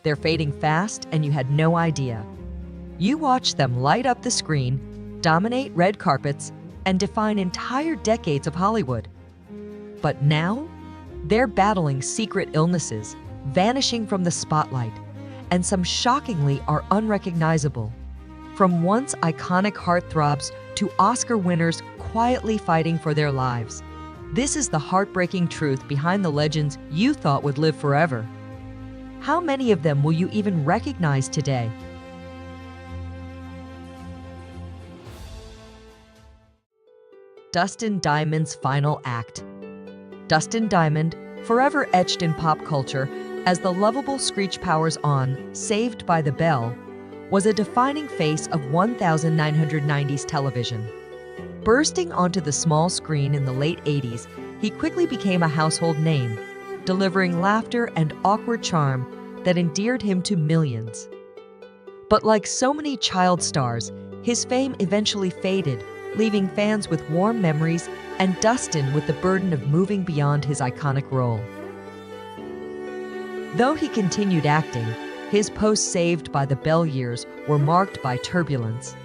They're fading fast and you had no idea. You watched them light up the screen, dominate red carpets, and define entire decades of Hollywood. But now, they're battling secret illnesses, vanishing from the spotlight, and some shockingly are unrecognizable. From once iconic heartthrobs to Oscar winners quietly fighting for their lives. This is the heartbreaking truth behind the legends you thought would live forever. How many of them will you even recognize today? Dustin Diamond's final act. Dustin Diamond, forever etched in pop culture as the lovable Screech Powers on Saved by the Bell, was a defining face of 1990s television. Bursting onto the small screen in the late 80s, he quickly became a household name, delivering laughter and awkward charm that endeared him to millions. But like so many child stars, his fame eventually faded, leaving fans with warm memories and Dustin with the burden of moving beyond his iconic role. Though he continued acting, his post-Saved by the Bell years were marked by turbulence.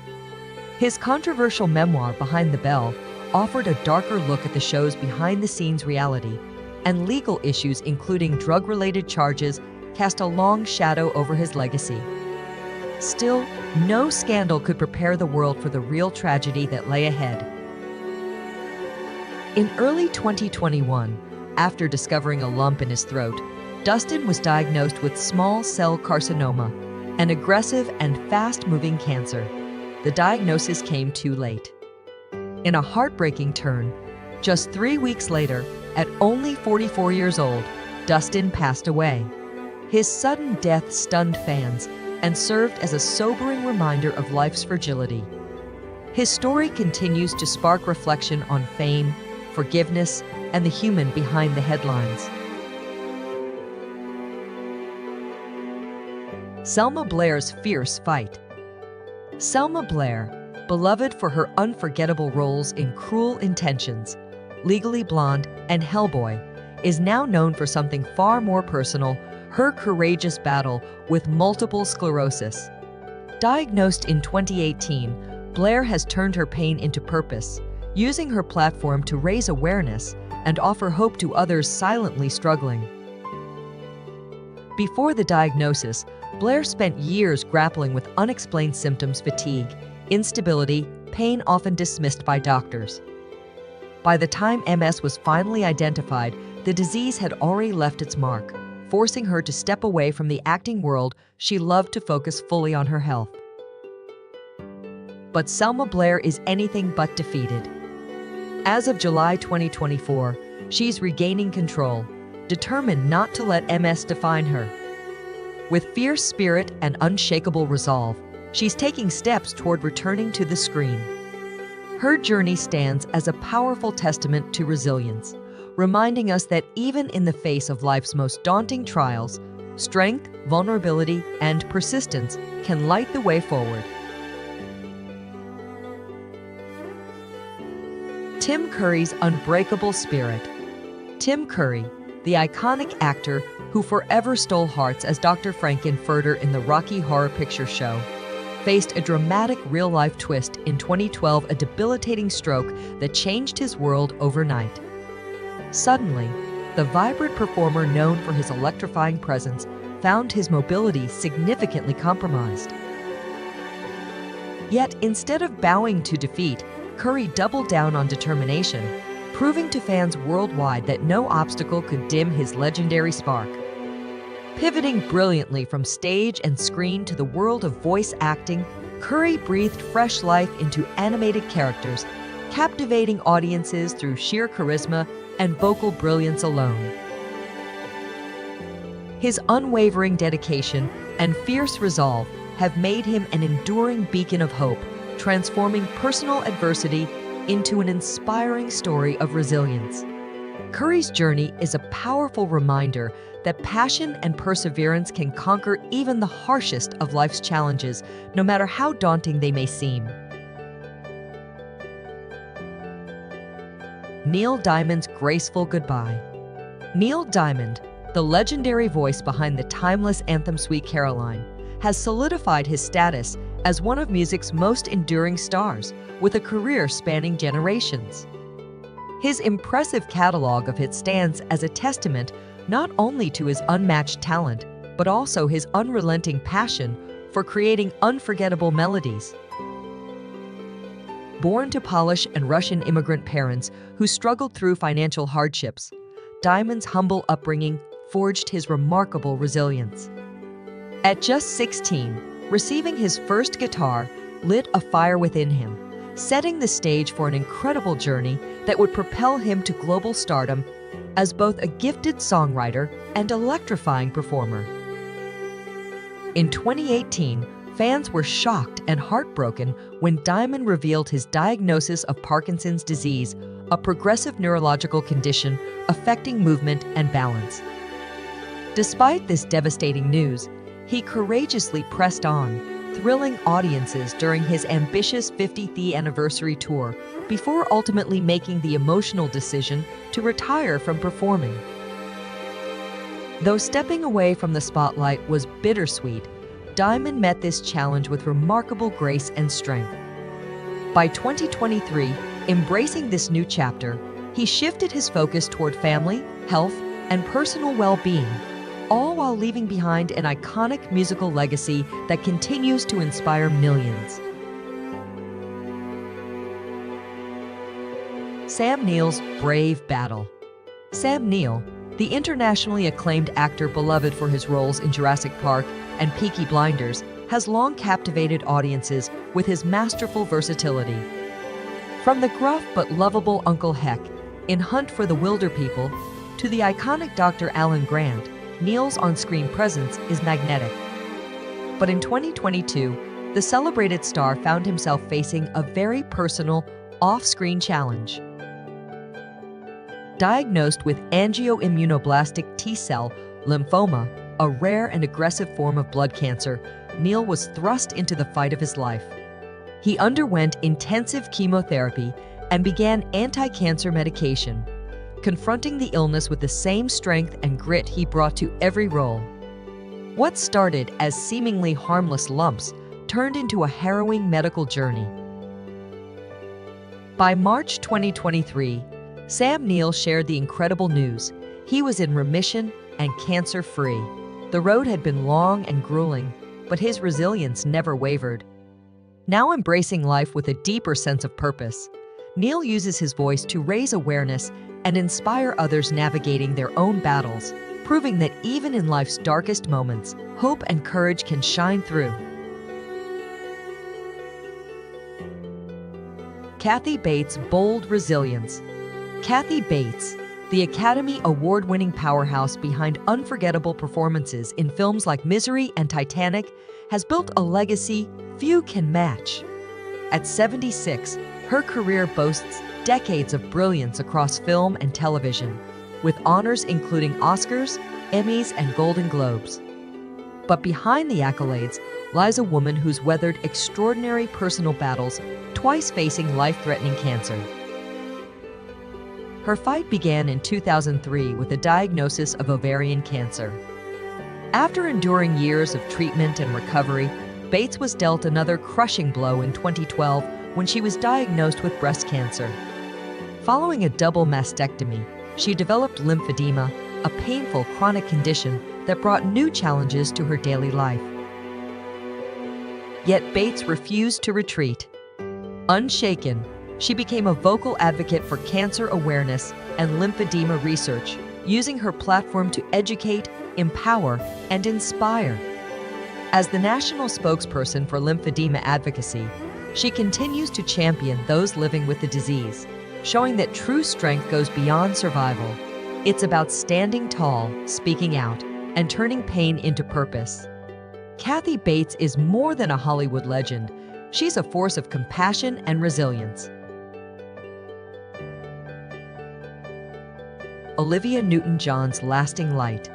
His controversial memoir, Behind the Bell, offered a darker look at the show's behind-the-scenes reality, and legal issues including drug-related charges cast a long shadow over his legacy. Still, no scandal could prepare the world for the real tragedy that lay ahead. In early 2021, after discovering a lump in his throat, Dustin was diagnosed with small cell carcinoma, an aggressive and fast-moving cancer. The diagnosis came too late. In a heartbreaking turn, just 3 weeks later, at only 44 years old, Dustin passed away. His sudden death stunned fans and served as a sobering reminder of life's fragility. His story continues to spark reflection on fame, forgiveness, and the human behind the headlines. Selma Blair's fierce fight. Selma Blair, beloved for her unforgettable roles in Cruel Intentions, Legally Blonde, and Hellboy, is now known for something far more personal: her courageous battle with multiple sclerosis. Diagnosed in 2018, Blair has turned her pain into purpose, using her platform to raise awareness and offer hope to others silently struggling. Before the diagnosis, Blair spent years grappling with unexplained symptoms: fatigue, instability, pain often dismissed by doctors. By the time MS was finally identified, the disease had already left its mark, forcing her to step away from the acting world she loved to focus fully on her health. But Selma Blair is anything but defeated. As of July 2024, she's regaining control, determined not to let MS define her. With fierce spirit and unshakable resolve, she's taking steps toward returning to the screen. Her journey stands as a powerful testament to resilience, reminding us that even in the face of life's most daunting trials, strength, vulnerability, and persistence can light the way forward. Tim Curry's unbreakable spirit. Tim Curry, the iconic actor who forever stole hearts as Dr. Frankenfurter in the Rocky Horror Picture Show, faced a dramatic real-life twist in 2012, a debilitating stroke that changed his world overnight. Suddenly, the vibrant performer known for his electrifying presence found his mobility significantly compromised. Yet, instead of bowing to defeat, Curry doubled down on determination, proving to fans worldwide that no obstacle could dim his legendary spark. Pivoting brilliantly from stage and screen to the world of voice acting, Curry breathed fresh life into animated characters, captivating audiences through sheer charisma and vocal brilliance alone. His unwavering dedication and fierce resolve have made him an enduring beacon of hope, transforming personal adversity into an inspiring story of resilience. Curry's journey is a powerful reminder that passion and perseverance can conquer even the harshest of life's challenges, no matter how daunting they may seem. Neil Diamond's graceful goodbye. Neil Diamond, the legendary voice behind the timeless anthem Sweet Caroline, has solidified his status as one of music's most enduring stars, with a career spanning generations. His impressive catalog of hits stands as a testament not only to his unmatched talent, but also his unrelenting passion for creating unforgettable melodies. Born to Polish and Russian immigrant parents who struggled through financial hardships, Diamond's humble upbringing forged his remarkable resilience. At just 16, receiving his first guitar lit a fire within him, setting the stage for an incredible journey that would propel him to global stardom as both a gifted songwriter and electrifying performer. In 2018, fans were shocked and heartbroken when Diamond revealed his diagnosis of Parkinson's disease, a progressive neurological condition affecting movement and balance. Despite this devastating news, he courageously pressed on, thrilling audiences during his ambitious 50th anniversary tour before ultimately making the emotional decision to retire from performing. Though stepping away from the spotlight was bittersweet, Diamond met this challenge with remarkable grace and strength. By 2023, embracing this new chapter, he shifted his focus toward family, health, and personal well-being, all while leaving behind an iconic musical legacy that continues to inspire millions. Sam Neill's brave battle. Sam Neill, the internationally acclaimed actor beloved for his roles in Jurassic Park and Peaky Blinders, has long captivated audiences with his masterful versatility. From the gruff but lovable Uncle Heck in Hunt for the Wilderpeople to the iconic Dr. Alan Grant, Neill's on-screen presence is magnetic. But in 2022, the celebrated star found himself facing a very personal, off-screen challenge. Diagnosed with angioimmunoblastic T-cell lymphoma, a rare and aggressive form of blood cancer, Neill was thrust into the fight of his life. He underwent intensive chemotherapy and began anti-cancer medication, confronting the illness with the same strength and grit he brought to every role. What started as seemingly harmless lumps turned into a harrowing medical journey. By March 2023, Sam Neill shared the incredible news. He was in remission and cancer-free. The road had been long and grueling, but his resilience never wavered. Now embracing life with a deeper sense of purpose, Neill uses his voice to raise awareness and inspire others navigating their own battles, proving that even in life's darkest moments, hope and courage can shine through. Kathy Bates' bold resilience. Kathy Bates, the Academy Award-winning powerhouse behind unforgettable performances in films like Misery and Titanic, has built a legacy few can match. At 76, her career boasts decades of brilliance across film and television, with honors including Oscars, Emmys, and Golden Globes. But behind the accolades lies a woman who's weathered extraordinary personal battles, twice facing life-threatening cancer. Her fight began in 2003 with a diagnosis of ovarian cancer. After enduring years of treatment and recovery, Bates was dealt another crushing blow in 2012 when she was diagnosed with breast cancer. Following a double mastectomy, she developed lymphedema, a painful chronic condition that brought new challenges to her daily life. Yet Bates refused to retreat. Unshaken, she became a vocal advocate for cancer awareness and lymphedema research, using her platform to educate, empower, and inspire. As the national spokesperson for lymphedema advocacy, she continues to champion those living with the disease, showing that true strength goes beyond survival. It's about standing tall, speaking out, and turning pain into purpose. Kathy Bates is more than a Hollywood legend. She's a force of compassion and resilience. Olivia Newton-John's lasting light.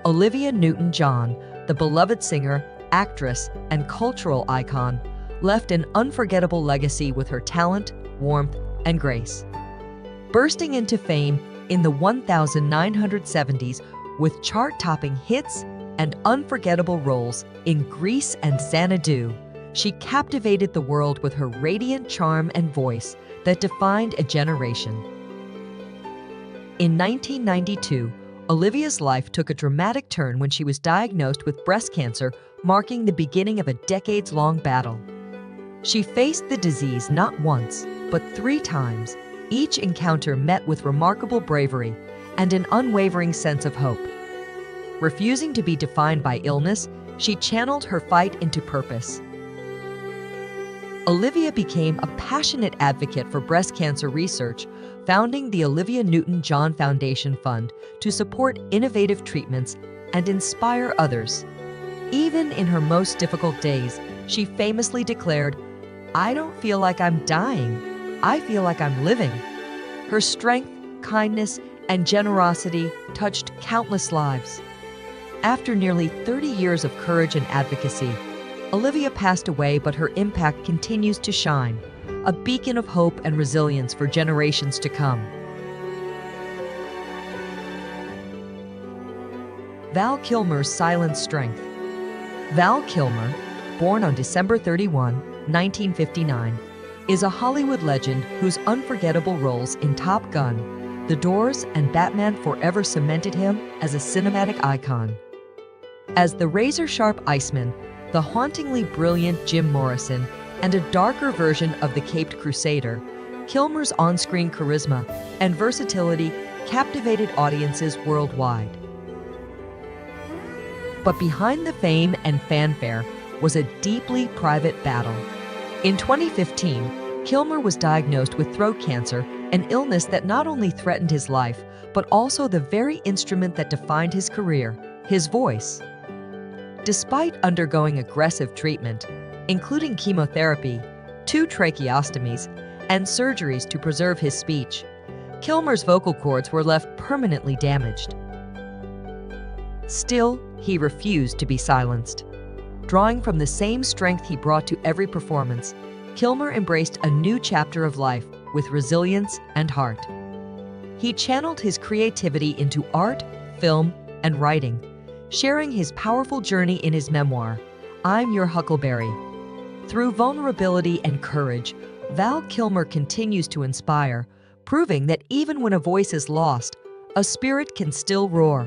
Olivia Newton-John, the beloved singer, actress, and cultural icon, left an unforgettable legacy with her talent, warmth, and grace. Bursting into fame in the 1970s with chart-topping hits and unforgettable roles in Grease and Xanadu. She captivated the world with her radiant charm and voice that defined a generation. In 1992, Olivia's life took a dramatic turn when she was diagnosed with breast cancer, marking the beginning of a decades-long battle. She faced the disease not once, but 3 times, each encounter met with remarkable bravery and an unwavering sense of hope. Refusing to be defined by illness, she channeled her fight into purpose. Olivia became a passionate advocate for breast cancer research, founding the Olivia Newton-John Foundation Fund to support innovative treatments and inspire others. Even in her most difficult days, she famously declared, "I don't feel like I'm dying, I feel like I'm living." Her strength, kindness, and generosity touched countless lives. After nearly 30 years of courage and advocacy, Olivia passed away, but her impact continues to shine, a beacon of hope and resilience for generations to come. Val Kilmer's silent strength. Val Kilmer, born on December 31, 1959, is a Hollywood legend whose unforgettable roles in Top Gun, The Doors, and Batman Forever cemented him as a cinematic icon. As the razor-sharp Iceman, the hauntingly brilliant Jim Morrison, and a darker version of the Caped Crusader, Kilmer's on-screen charisma and versatility captivated audiences worldwide. But behind the fame and fanfare was a deeply private battle. In 2015, Kilmer was diagnosed with throat cancer, an illness that not only threatened his life, but also the very instrument that defined his career, his voice. Despite undergoing aggressive treatment, including chemotherapy, 2 tracheostomies, and surgeries to preserve his speech, Kilmer's vocal cords were left permanently damaged. Still, he refused to be silenced. Drawing from the same strength he brought to every performance, Kilmer embraced a new chapter of life with resilience and heart. He channeled his creativity into art, film, and writing, sharing his powerful journey in his memoir, I'm Your Huckleberry. Through vulnerability and courage, Val Kilmer continues to inspire, proving that even when a voice is lost, a spirit can still roar.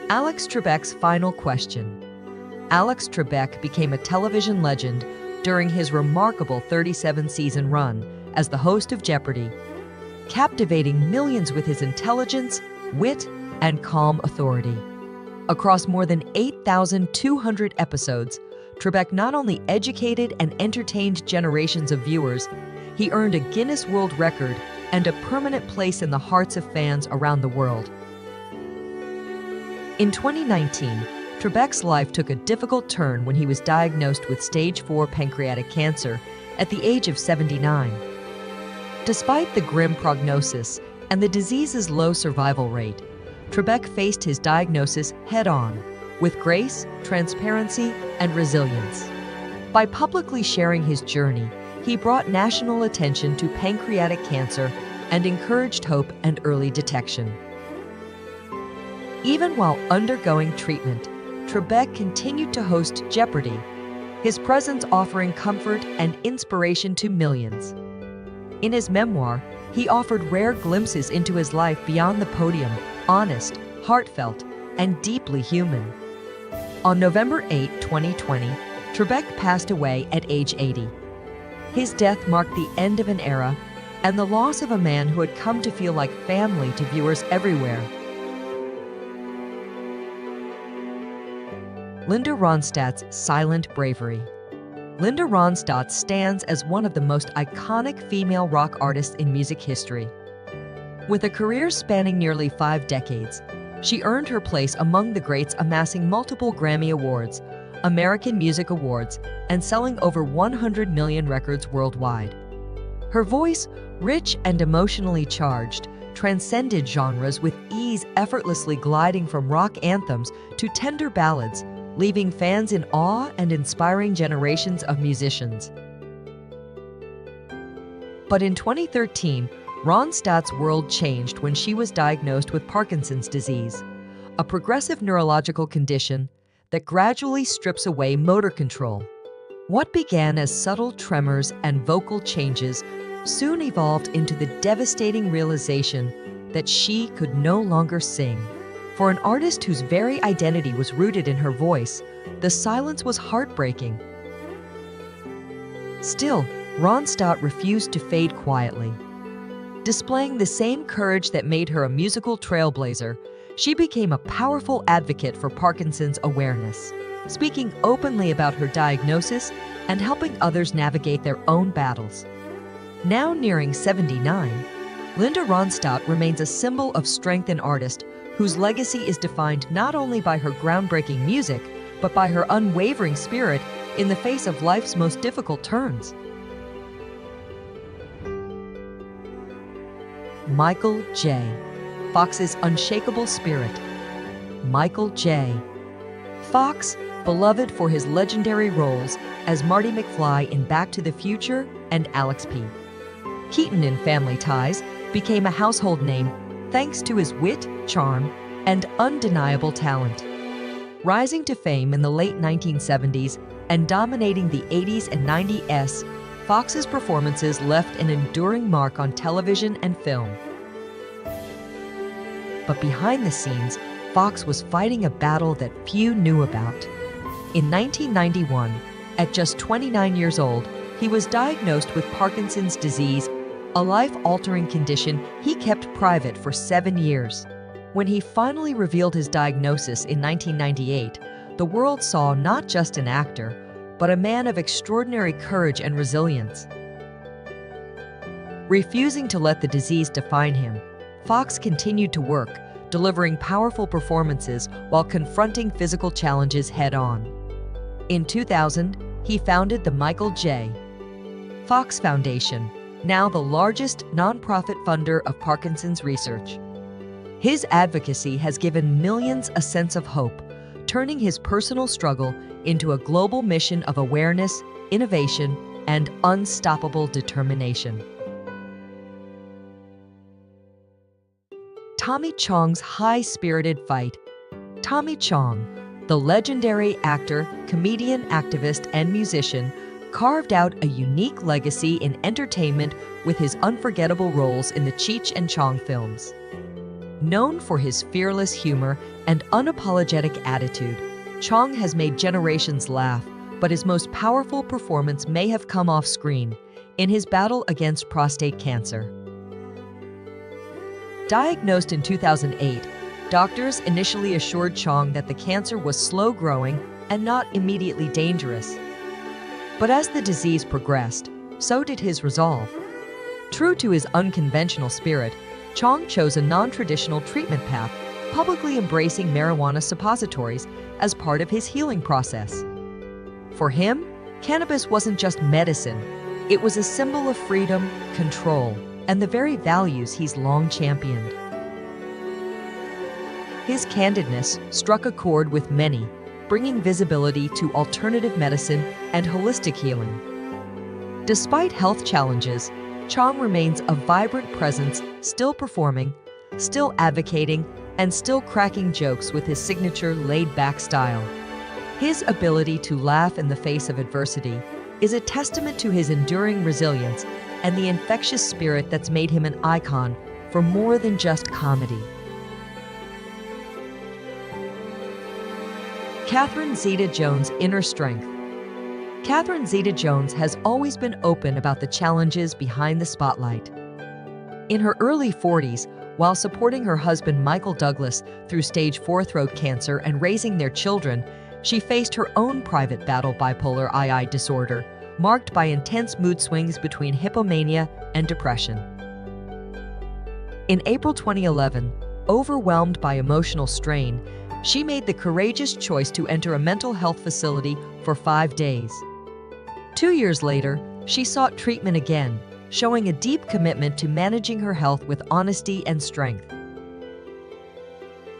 Alex Trebek's final question. Alex Trebek became a television legend during his remarkable 37-season run as the host of Jeopardy! Captivating millions with his intelligence, wit, and calm authority. Across more than 8,200 episodes, Trebek not only educated and entertained generations of viewers, he earned a Guinness World Record and a permanent place in the hearts of fans around the world. In 2019, Trebek's life took a difficult turn when he was diagnosed with stage 4 pancreatic cancer at the age of 79. Despite the grim prognosis and the disease's low survival rate, Trebek faced his diagnosis head-on, with grace, transparency, and resilience. By publicly sharing his journey, he brought national attention to pancreatic cancer and encouraged hope and early detection. Even while undergoing treatment, Trebek continued to host Jeopardy!, his presence offering comfort and inspiration to millions. In his memoir, he offered rare glimpses into his life beyond the podium, honest, heartfelt, and deeply human. On November 8, 2020, Trebek passed away at age 80. His death marked the end of an era and the loss of a man who had come to feel like family to viewers everywhere. Linda Ronstadt's silent bravery. Linda Ronstadt stands as one of the most iconic female rock artists in music history. With a career spanning nearly 5 decades, she earned her place among the greats, amassing multiple Grammy Awards, American Music Awards, and selling over 100 million records worldwide. Her voice, rich and emotionally charged, transcended genres with ease, effortlessly gliding from rock anthems to tender ballads, leaving fans in awe and inspiring generations of musicians. But in 2013, Ronstadt's world changed when she was diagnosed with Parkinson's disease, a progressive neurological condition that gradually strips away motor control. What began as subtle tremors and vocal changes soon evolved into the devastating realization that she could no longer sing. For an artist whose very identity was rooted in her voice, the silence was heartbreaking. Still, Ronstadt refused to fade quietly. Displaying the same courage that made her a musical trailblazer, she became a powerful advocate for Parkinson's awareness, speaking openly about her diagnosis and helping others navigate their own battles. Now nearing 79, Linda Ronstadt remains a symbol of strength and artist whose legacy is defined not only by her groundbreaking music, but by her unwavering spirit in the face of life's most difficult turns. Michael J. Fox's unshakable spirit. Michael J. Fox, beloved for his legendary roles as Marty McFly in Back to the Future and Alex P. Keaton in Family Ties, became a household name thanks to his wit, charm, and undeniable talent. Rising to fame in the late 1970s and dominating the 80s and 90s, Fox's performances left an enduring mark on television and film. But behind the scenes, Fox was fighting a battle that few knew about. In 1991, at just 29 years old, he was diagnosed with Parkinson's disease, a life-altering condition he kept private for 7 years. When he finally revealed his diagnosis in 1998, the world saw not just an actor, but a man of extraordinary courage and resilience. Refusing to let the disease define him, Fox continued to work, delivering powerful performances while confronting physical challenges head-on. In 2000, he founded the Michael J. Fox Foundation, now the largest nonprofit funder of Parkinson's research. His advocacy has given millions a sense of hope, turning his personal struggle into a global mission of awareness, innovation, and unstoppable determination. Tommy Chong's high-spirited fight. Tommy Chong, the legendary actor, comedian, activist, and musician, carved out a unique legacy in entertainment with his unforgettable roles in the Cheech and Chong films. Known for his fearless humor and unapologetic attitude, Chong has made generations laugh, but his most powerful performance may have come off screen in his battle against prostate cancer. Diagnosed in 2008, doctors initially assured Chong that the cancer was slow-growing and not immediately dangerous. But as the disease progressed, so did his resolve. True to his unconventional spirit, Chong chose a non-traditional treatment path, publicly embracing marijuana suppositories as part of his healing process. For him, cannabis wasn't just medicine, it was a symbol of freedom, control, and the very values he's long championed. His candidness struck a chord with many, bringing visibility to alternative medicine and holistic healing. Despite health challenges, Chong remains a vibrant presence, still performing, still advocating, and still cracking jokes with his signature laid-back style. His ability to laugh in the face of adversity is a testament to his enduring resilience and the infectious spirit that's made him an icon for more than just comedy. Catherine Zeta-Jones' inner strength. Catherine Zeta-Jones has always been open about the challenges behind the spotlight. In her early 40s, while supporting her husband Michael Douglas through stage 4 throat cancer and raising their children, she faced her own private battle bipolar II disorder, marked by intense mood swings between hypomania and depression. In April 2011, overwhelmed by emotional strain, she made the courageous choice to enter a mental health facility for 5 days. 2 years later, she sought treatment again, showing a deep commitment to managing her health with honesty and strength.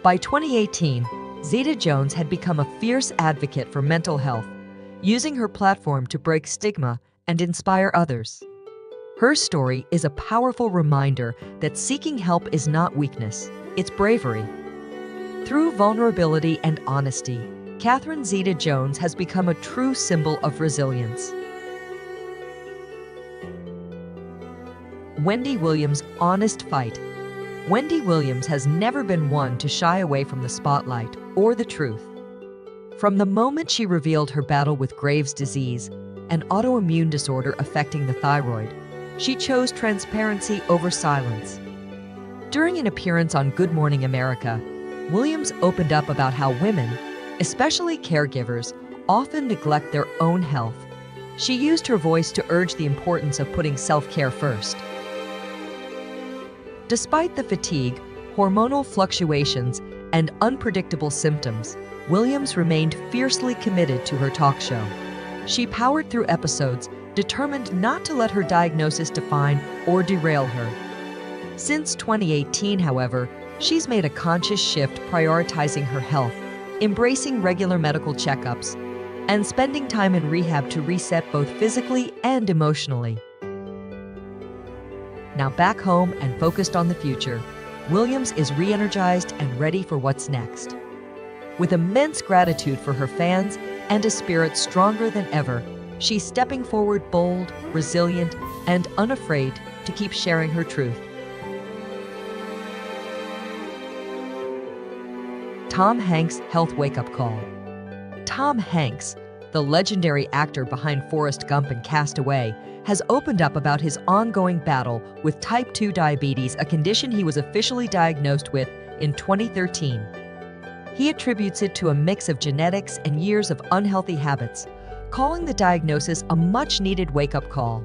By 2018, Zeta-Jones had become a fierce advocate for mental health, using her platform to break stigma and inspire others. Her story is a powerful reminder that seeking help is not weakness, it's bravery. Through vulnerability and honesty, Catherine Zeta-Jones has become a true symbol of resilience. Wendy Williams' honest fight. Wendy Williams has never been one to shy away from the spotlight or the truth. From the moment she revealed her battle with Graves' disease, an autoimmune disorder affecting the thyroid, she chose transparency over silence. During an appearance on Good Morning America, Williams opened up about how women, especially caregivers, often neglect their own health. She used her voice to urge the importance of putting self-care first. Despite the fatigue, hormonal fluctuations, and unpredictable symptoms, Williams remained fiercely committed to her talk show. She powered through episodes, determined not to let her diagnosis define or derail her. Since 2018, however, she's made a conscious shift prioritizing her health, embracing regular medical checkups, and spending time in rehab to reset both physically and emotionally. Now back home and focused on the future, Williams is re-energized and ready for what's next. With immense gratitude for her fans and a spirit stronger than ever, she's stepping forward bold, resilient, and unafraid to keep sharing her truth. Tom Hanks' health wake-up call. Tom Hanks, the legendary actor behind Forrest Gump and Castaway, has opened up about his ongoing battle with type 2 diabetes, a condition he was officially diagnosed with in 2013. He attributes it to a mix of genetics and years of unhealthy habits, calling the diagnosis a much-needed wake-up call.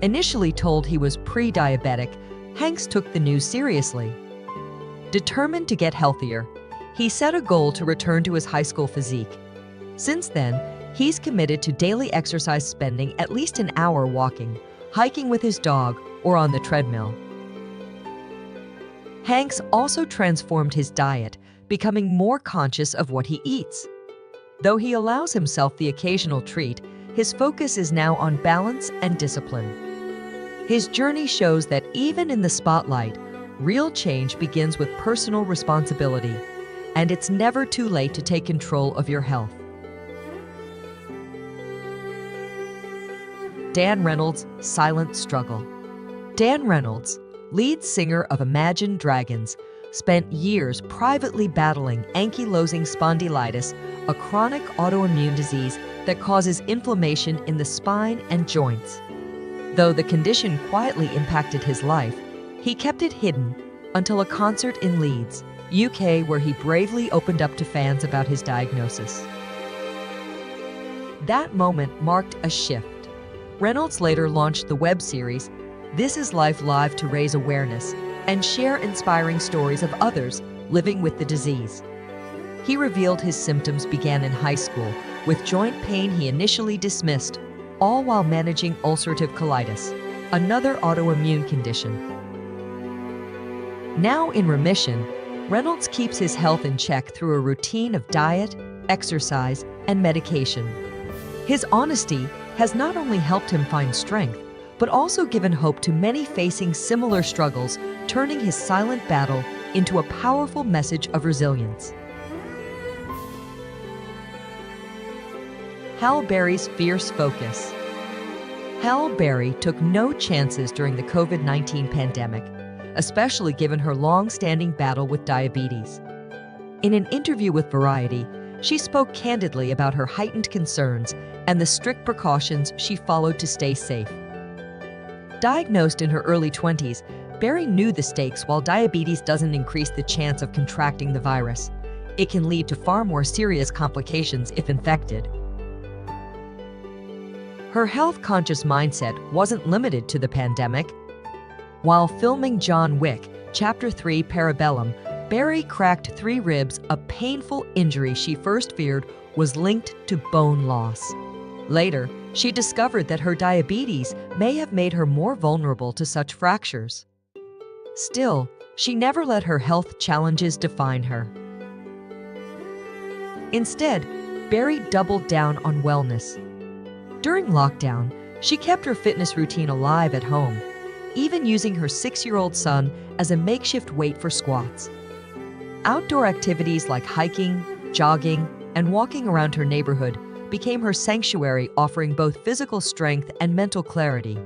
Initially told he was pre-diabetic, Hanks took the news seriously. Determined to get healthier, he set a goal to return to his high school physique. Since then, he's committed to daily exercise, spending at least an hour walking, hiking with his dog, or on the treadmill. Hanks also transformed his diet, becoming more conscious of what he eats. Though he allows himself the occasional treat, his focus is now on balance and discipline. His journey shows that even in the spotlight, real change begins with personal responsibility, and it's never too late to take control of your health. Dan Reynolds' silent struggle. Dan Reynolds, lead singer of Imagine Dragons, spent years privately battling ankylosing spondylitis, a chronic autoimmune disease that causes inflammation in the spine and joints. Though the condition quietly impacted his life, he kept it hidden until a concert in Leeds, UK, where he bravely opened up to fans about his diagnosis. That moment marked a shift. Reynolds later launched the web series This Is Life Live to raise awareness and share inspiring stories of others living with the disease. He revealed his symptoms began in high school with joint pain he initially dismissed, all while managing ulcerative colitis, another autoimmune condition. Now in remission, Reynolds keeps his health in check through a routine of diet, exercise, and medication. His honesty has not only helped him find strength, but also given hope to many facing similar struggles, turning his silent battle into a powerful message of resilience. Halle Berry's fierce focus. Halle Berry took no chances during the COVID-19 pandemic, especially given her long-standing battle with diabetes. In an interview with Variety, she spoke candidly about her heightened concerns and the strict precautions she followed to stay safe. Diagnosed in her early 20s, Berry knew the stakes. While diabetes doesn't increase the chance of contracting the virus, it can lead to far more serious complications if infected. Her health-conscious mindset wasn't limited to the pandemic. While filming John Wick, Chapter 3 Parabellum, Berry cracked 3 ribs, a painful injury she first feared was linked to bone loss. Later, she discovered that her diabetes may have made her more vulnerable to such fractures. Still, she never let her health challenges define her. Instead, Berry doubled down on wellness. During lockdown, She kept her fitness routine alive at home, even using her 6-year-old son as a makeshift weight for squats. Outdoor activities like hiking, jogging, and walking around her neighborhood became her sanctuary, offering both physical strength and mental clarity.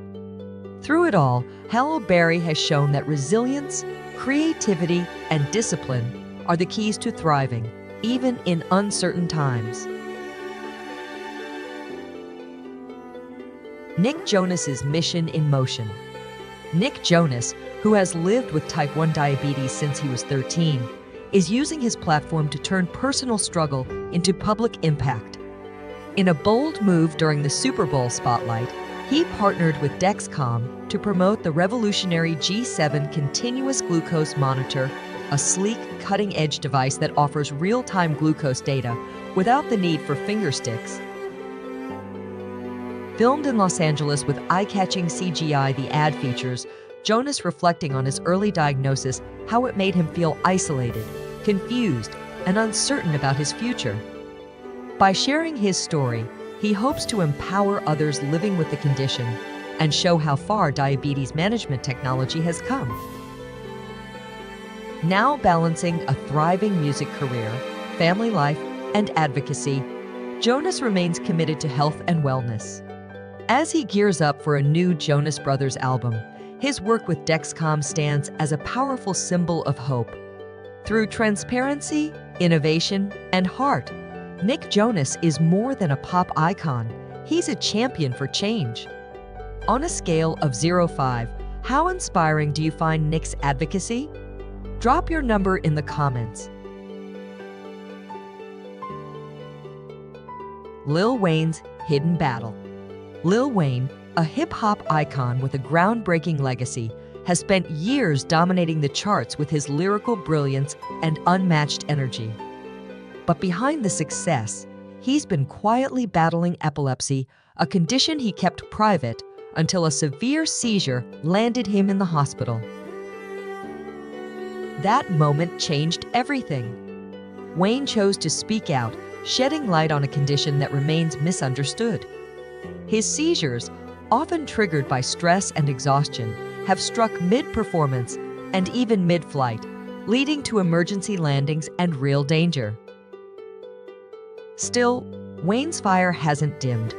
Through it all, Halle Berry has shown that resilience, creativity, and discipline are the keys to thriving, even in uncertain times. Nick Jonas's mission in motion. Nick Jonas, who has lived with type 1 diabetes since he was 13, is using his platform to turn personal struggle into public impact. In a bold move during the Super Bowl spotlight, he partnered with Dexcom to promote the revolutionary G7 continuous glucose monitor, a sleek, cutting-edge device that offers real-time glucose data without the need for finger sticks. Filmed in Los Angeles with eye-catching CGI, the ad features Jonas reflecting on his early diagnosis, how it made him feel isolated, confused, and uncertain about his future. By sharing his story, he hopes to empower others living with the condition and show how far diabetes management technology has come. Now balancing a thriving music career, family life, and advocacy, Jonas remains committed to health and wellness. As he gears up for a new Jonas Brothers album, his work with Dexcom stands as a powerful symbol of hope. Through transparency, innovation, and heart, Nick Jonas is more than a pop icon. He's a champion for change. On a scale of 0-5, how inspiring do you find Nick's advocacy? Drop your number in the comments. Lil Wayne's hidden battle. Lil Wayne, a hip-hop icon with a groundbreaking legacy, has spent years dominating the charts with his lyrical brilliance and unmatched energy. But behind the success, he's been quietly battling epilepsy, a condition he kept private until a severe seizure landed him in the hospital. That moment changed everything. Wayne chose to speak out, shedding light on a condition that remains misunderstood. His seizures, often triggered by stress and exhaustion, have struck mid-performance and even mid-flight, leading to emergency landings and real danger. Still, Wayne's fire hasn't dimmed.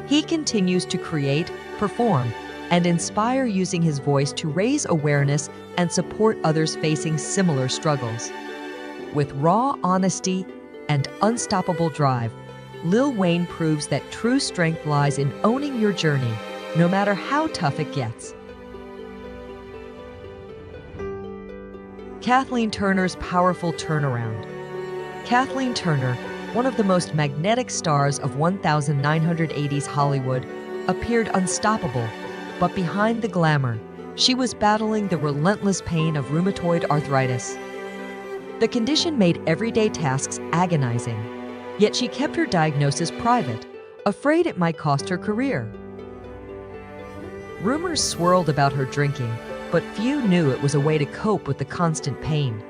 He continues to create, perform, and inspire, using his voice to raise awareness and support others facing similar struggles. With raw honesty and unstoppable drive, Lil Wayne proves that true strength lies in owning your journey, no matter how tough it gets. Kathleen Turner's powerful turnaround. Kathleen Turner, one of the most magnetic stars of 1980s Hollywood, appeared unstoppable, but behind the glamour, she was battling the relentless pain of rheumatoid arthritis. The condition made everyday tasks agonizing, yet she kept her diagnosis private, afraid it might cost her career. Rumors swirled about her drinking, but few knew it was a way to cope with the constant pain.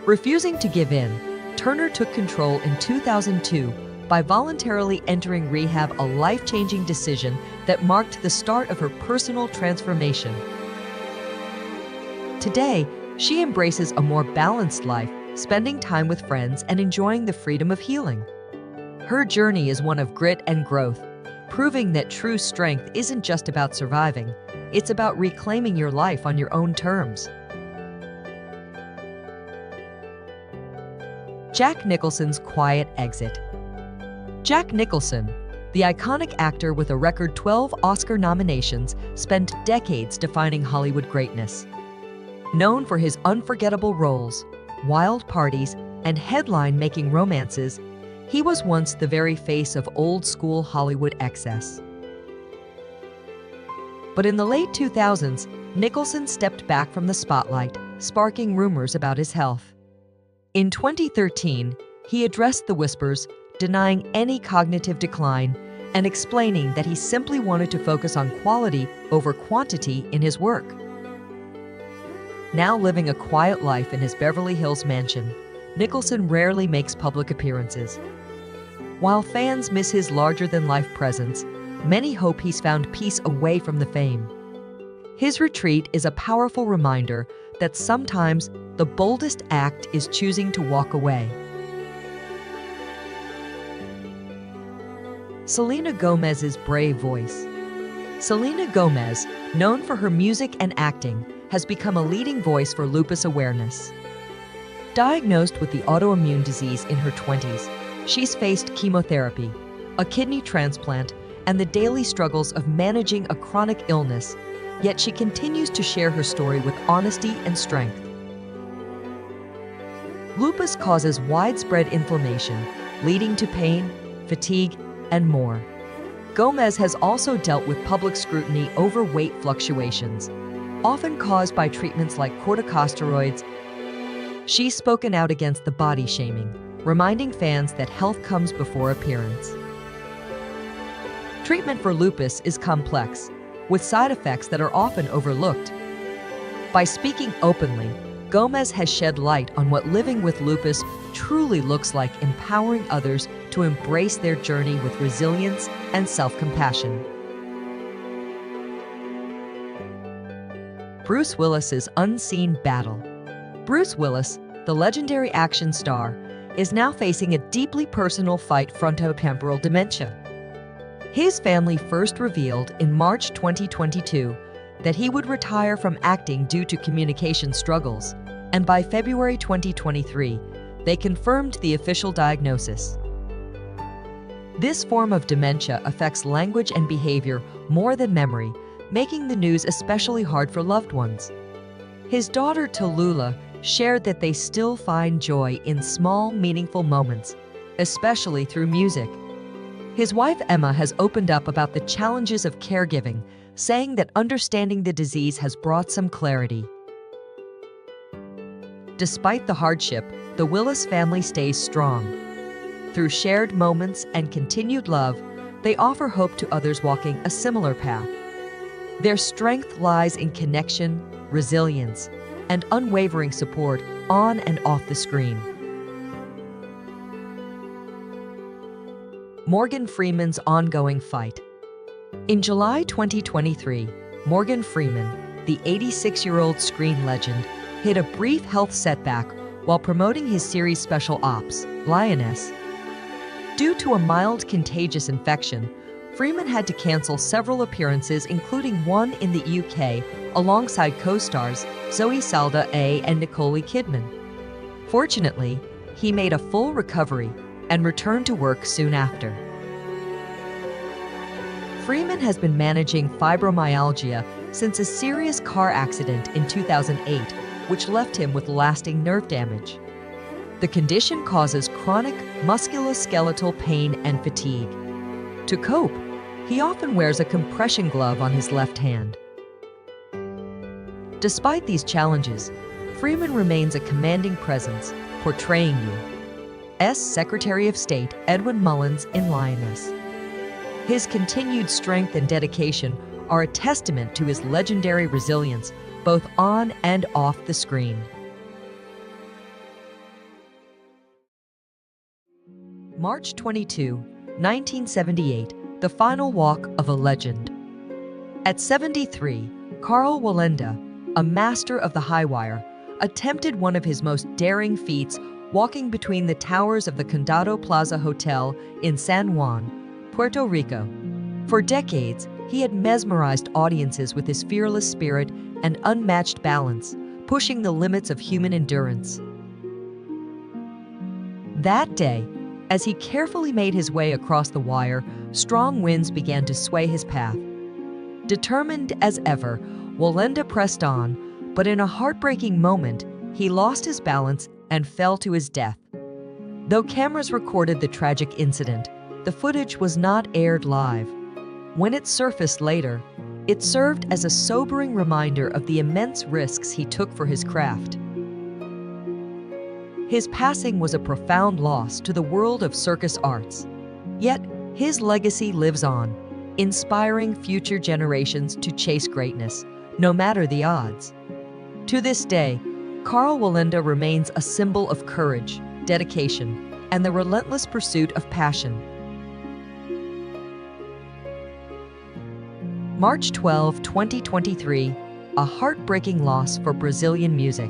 Refusing to give in, Turner took control in 2002 by voluntarily entering rehab, a life-changing decision that marked the start of her personal transformation. Today, she embraces a more balanced life, spending time with friends and enjoying the freedom of healing. Her journey is one of grit and growth, proving that true strength isn't just about surviving, it's about reclaiming your life on your own terms. Jack Nicholson's quiet exit. Jack Nicholson, the iconic actor with a record 12 Oscar nominations, spent decades defining Hollywood greatness. Known for his unforgettable roles, wild parties, and headline-making romances, he was once the very face of old-school Hollywood excess. But in the late 2000s, Nicholson stepped back from the spotlight, sparking rumors about his health. In 2013, he addressed the whispers, denying any cognitive decline and explaining that he simply wanted to focus on quality over quantity in his work. Now living a quiet life in his Beverly Hills mansion, Nicholson rarely makes public appearances. While fans miss his larger-than-life presence, many hope he's found peace away from the fame. His retreat is a powerful reminder that sometimes the boldest act is choosing to walk away. Selena Gomez's brave voice. Selena Gomez, known for her music and acting, has become a leading voice for lupus awareness. Diagnosed with the autoimmune disease in her 20s, she's faced chemotherapy, a kidney transplant, and the daily struggles of managing a chronic illness, yet she continues to share her story with honesty and strength. Lupus causes widespread inflammation, leading to pain, fatigue, and more. Gomez has also dealt with public scrutiny over weight fluctuations, often caused by treatments like corticosteroids. She's spoken out against the body shaming, reminding fans that health comes before appearance. Treatment for lupus is complex, with side effects that are often overlooked. By speaking openly, Gomez has shed light on what living with lupus truly looks like, empowering others to embrace their journey with resilience and self-compassion. Bruce Willis's unseen battle. Bruce Willis, the legendary action star, is now facing a deeply personal fight frontotemporal dementia. His family first revealed in March 2022 that he would retire from acting due to communication struggles, and by February 2023, they confirmed the official diagnosis. This form of dementia affects language and behavior more than memory, making the news especially hard for loved ones. His daughter Tallulah shared that they still find joy in small, meaningful moments, especially through music. His wife Emma has opened up about the challenges of caregiving, saying that understanding the disease has brought some clarity. Despite the hardship, the Willis family stays strong. Through shared moments and continued love, they offer hope to others walking a similar path. Their strength lies in connection, resilience, and unwavering support on and off the screen. Morgan Freeman's ongoing fight. In July 2023, Morgan Freeman, the 86-year-old screen legend, hit a brief health setback while promoting his series Special Ops, Lioness. Due to a mild contagious infection, Freeman had to cancel several appearances, including one in the UK alongside co-stars Zoe Saldana and Nicole Kidman. Fortunately, he made a full recovery and returned to work soon after. Freeman has been managing fibromyalgia since a serious car accident in 2008, which left him with lasting nerve damage. The condition causes chronic musculoskeletal pain and fatigue. To cope, he often wears a compression glove on his left hand. Despite these challenges, Freeman remains a commanding presence, portraying U.S. Secretary of State Edwin Mullins in Lioness. His continued strength and dedication are a testament to his legendary resilience, both on and off the screen. March 22, 1978, the final walk of a legend. At 73, Karl Wallenda, a master of the high wire, attempted one of his most daring feats, walking between the towers of the Condado Plaza Hotel in San Juan, Puerto Rico. For decades, he had mesmerized audiences with his fearless spirit and unmatched balance, pushing the limits of human endurance. That day, as he carefully made his way across the wire, strong winds began to sway his path. Determined as ever, Wallenda pressed on, but in a heartbreaking moment, he lost his balance and fell to his death. Though cameras recorded the tragic incident, the footage was not aired live. When it surfaced later, it served as a sobering reminder of the immense risks he took for his craft. His passing was a profound loss to the world of circus arts. Yet, his legacy lives on, inspiring future generations to chase greatness, no matter the odds. To this day, Karl Wallenda remains a symbol of courage, dedication, and the relentless pursuit of passion. March 12, 2023, a heartbreaking loss for Brazilian music.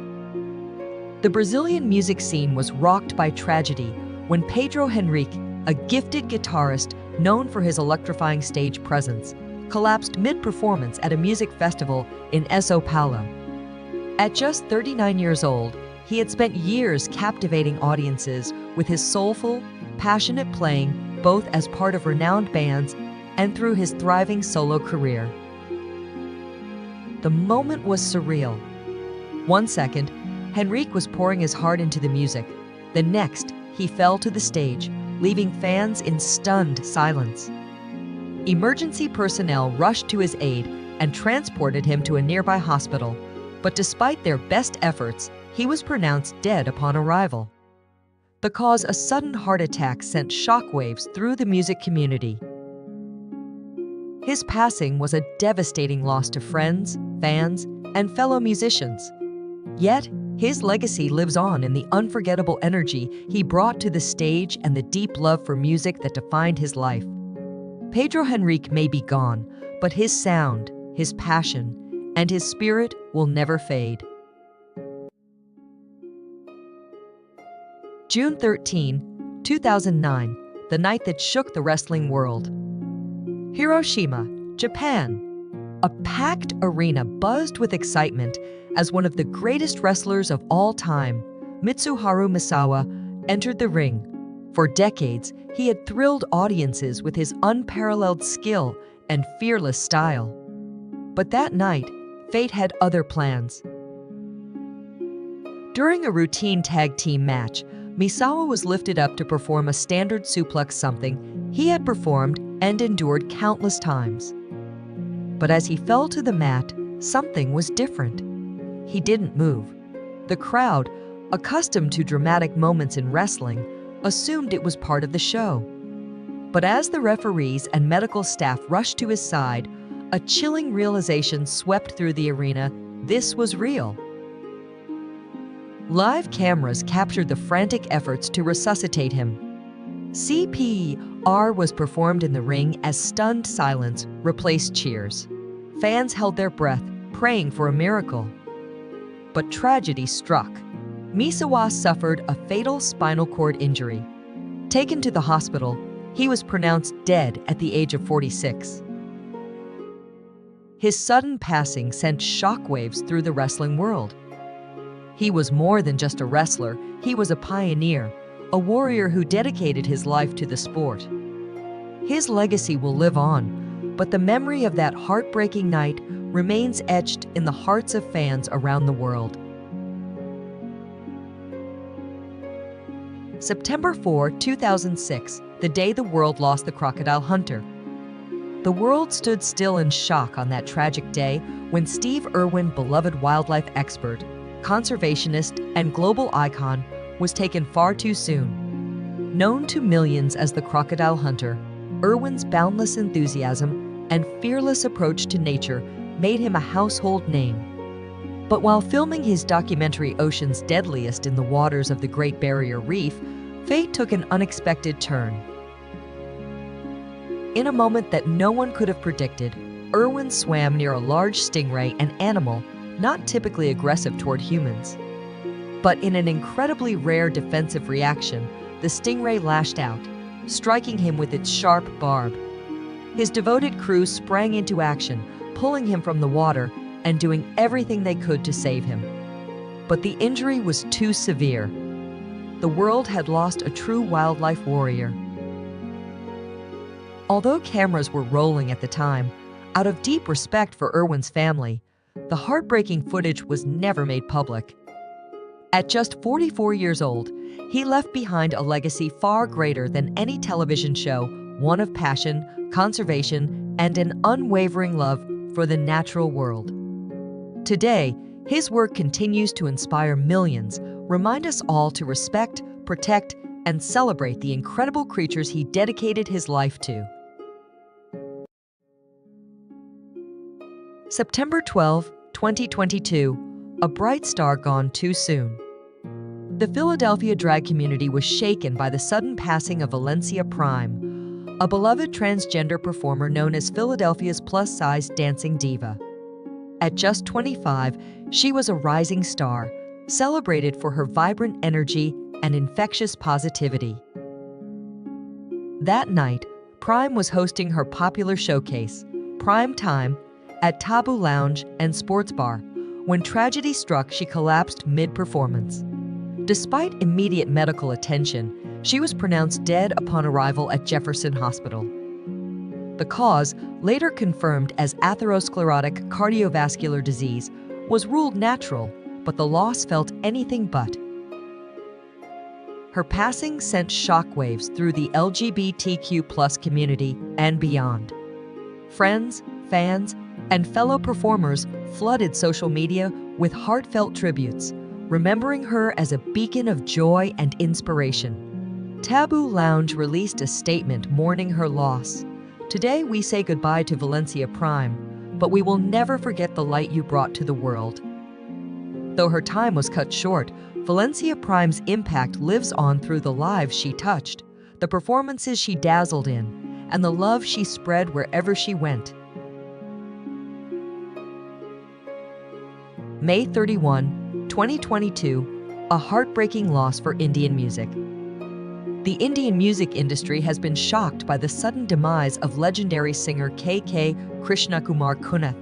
The Brazilian music scene was rocked by tragedy when Pedro Henrique, a gifted guitarist known for his electrifying stage presence, collapsed mid-performance at a music festival in São Paulo. At just 39 years old, he had spent years captivating audiences with his soulful, passionate playing, both as part of renowned bands and through his thriving solo career. The moment was surreal. 1 second, Henrique was pouring his heart into the music. The next, he fell to the stage, leaving fans in stunned silence. Emergency personnel rushed to his aid and transported him to a nearby hospital, but despite their best efforts, he was pronounced dead upon arrival. The cause, a sudden heart attack, sent shockwaves through the music community. His passing was a devastating loss to friends, fans, and fellow musicians. Yet, his legacy lives on in the unforgettable energy he brought to the stage and the deep love for music that defined his life. Pedro Henrique may be gone, but his sound, his passion, and his spirit will never fade. June 13, 2009, the night that shook the wrestling world. Hiroshima, Japan. A packed arena buzzed with excitement as one of the greatest wrestlers of all time, Mitsuharu Misawa, entered the ring. For decades, he had thrilled audiences with his unparalleled skill and fearless style. But that night, fate had other plans. During a routine tag team match, Misawa was lifted up to perform a standard suplex, something he had performed and endured countless times. But as he fell to the mat, something was different. He didn't move. The crowd, accustomed to dramatic moments in wrestling, assumed it was part of the show. But as the referees and medical staff rushed to his side, a chilling realization swept through the arena: this was real. Live cameras captured the frantic efforts to resuscitate him. CPR was performed in the ring as stunned silence replaced cheers. Fans held their breath, praying for a miracle. But tragedy struck. Misawa suffered a fatal spinal cord injury. Taken to the hospital, he was pronounced dead at the age of 46. His sudden passing sent shockwaves through the wrestling world. He was more than just a wrestler, he was a pioneer, a warrior who dedicated his life to the sport. His legacy will live on, but the memory of that heartbreaking night remains etched in the hearts of fans around the world. September 4, 2006, the day the world lost the crocodile hunter. The world stood still in shock on that tragic day when Steve Irwin, beloved wildlife expert, conservationist, and global icon, was taken far too soon. Known to millions as the crocodile hunter, Irwin's boundless enthusiasm and fearless approach to nature made him a household name. But while filming his documentary Ocean's Deadliest in the waters of the Great Barrier Reef, fate took an unexpected turn. In a moment that no one could have predicted, Irwin swam near a large stingray, an animal not typically aggressive toward humans. But in an incredibly rare defensive reaction, the stingray lashed out, striking him with its sharp barb. His devoted crew sprang into action, pulling him from the water and doing everything they could to save him. But the injury was too severe. The world had lost a true wildlife warrior. Although cameras were rolling at the time, out of deep respect for Irwin's family, the heartbreaking footage was never made public. At just 44 years old, he left behind a legacy far greater than any television show, one of passion, conservation, and an unwavering love for the natural world. Today, his work continues to inspire millions, remind us all to respect, protect, and celebrate the incredible creatures he dedicated his life to. September 12, 2022, a bright star gone too soon. The Philadelphia drag community was shaken by the sudden passing of Valencia Prime, a beloved transgender performer known as Philadelphia's plus-size dancing diva. At just 25, she was a rising star, celebrated for her vibrant energy and infectious positivity. That night, Prime was hosting her popular showcase, Prime Time, at Taboo Lounge and Sports Bar. When tragedy struck, she collapsed mid-performance. Despite immediate medical attention, she was pronounced dead upon arrival at Jefferson Hospital. The cause, later confirmed as atherosclerotic cardiovascular disease, was ruled natural, but the loss felt anything but. Her passing sent shockwaves through the LGBTQ+ community and beyond. Friends, fans, and fellow performers flooded social media with heartfelt tributes, remembering her as a beacon of joy and inspiration. Taboo Lounge released a statement mourning her loss. "Today we say goodbye to Valencia Prime, but we will never forget the light you brought to the world." Though her time was cut short, Valencia Prime's impact lives on through the lives she touched, the performances she dazzled in, and the love she spread wherever she went. May 31, 2022, a heartbreaking loss for Indian music. The Indian music industry has been shocked by the sudden demise of legendary singer K.K. Krishnakumar Kunnath.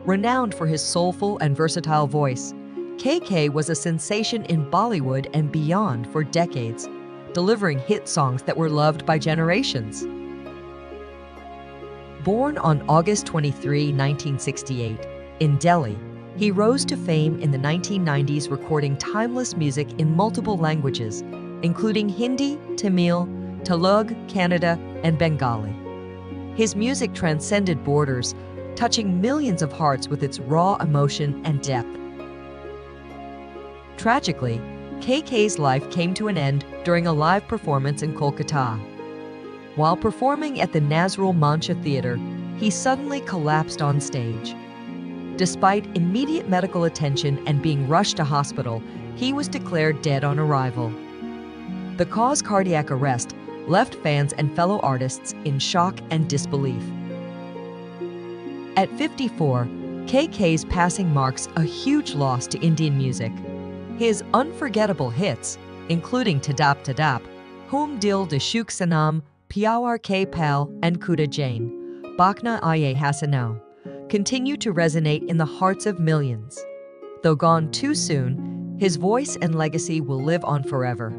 Renowned for his soulful and versatile voice, K.K. was a sensation in Bollywood and beyond for decades, delivering hit songs that were loved by generations. Born on August 23, 1968, in Delhi, he rose to fame in the 1990s recording timeless music in multiple languages, including Hindi, Tamil, Telugu, Kannada, and Bengali. His music transcended borders, touching millions of hearts with its raw emotion and depth. Tragically, KK's life came to an end during a live performance in Kolkata. While performing at the Nazrul Mancha Theatre, he suddenly collapsed on stage. Despite immediate medical attention and being rushed to hospital, he was declared dead on arrival. The cause, cardiac arrest, left fans and fellow artists in shock and disbelief. At 54, KK's passing marks a huge loss to Indian music. His unforgettable hits, including Tadap Tadap, Hum Dil de Shuk Sanam, Pyawar Ke Pal, and Kuda Jain, Bakna Aye Hasano, continue to resonate in the hearts of millions. Though gone too soon, his voice and legacy will live on forever.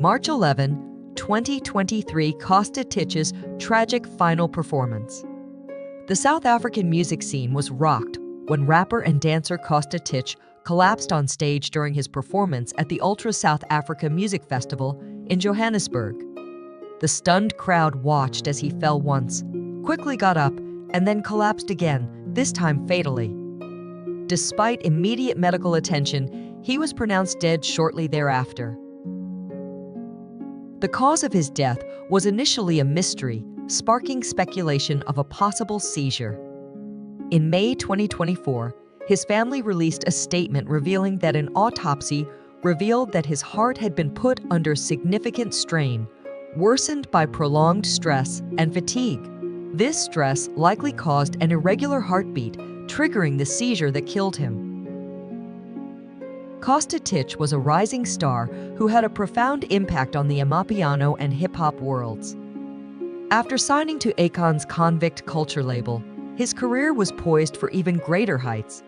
March 11, 2023, Kosta Titch's tragic final performance. The South African music scene was rocked when rapper and dancer Kosta Titch collapsed on stage during his performance at the Ultra South Africa Music Festival in Johannesburg. The stunned crowd watched as he fell once, quickly got up, and then collapsed again, this time fatally. Despite immediate medical attention, he was pronounced dead shortly thereafter. The cause of his death was initially a mystery, sparking speculation of a possible seizure. In May 2024, his family released a statement revealing that an autopsy revealed that his heart had been put under significant strain, worsened by prolonged stress and fatigue. This stress likely caused an irregular heartbeat, triggering the seizure that killed him. Kosta Titch was a rising star who had a profound impact on the Amapiano and hip-hop worlds. After signing to Akon's Convict Culture label, his career was poised for even greater heights.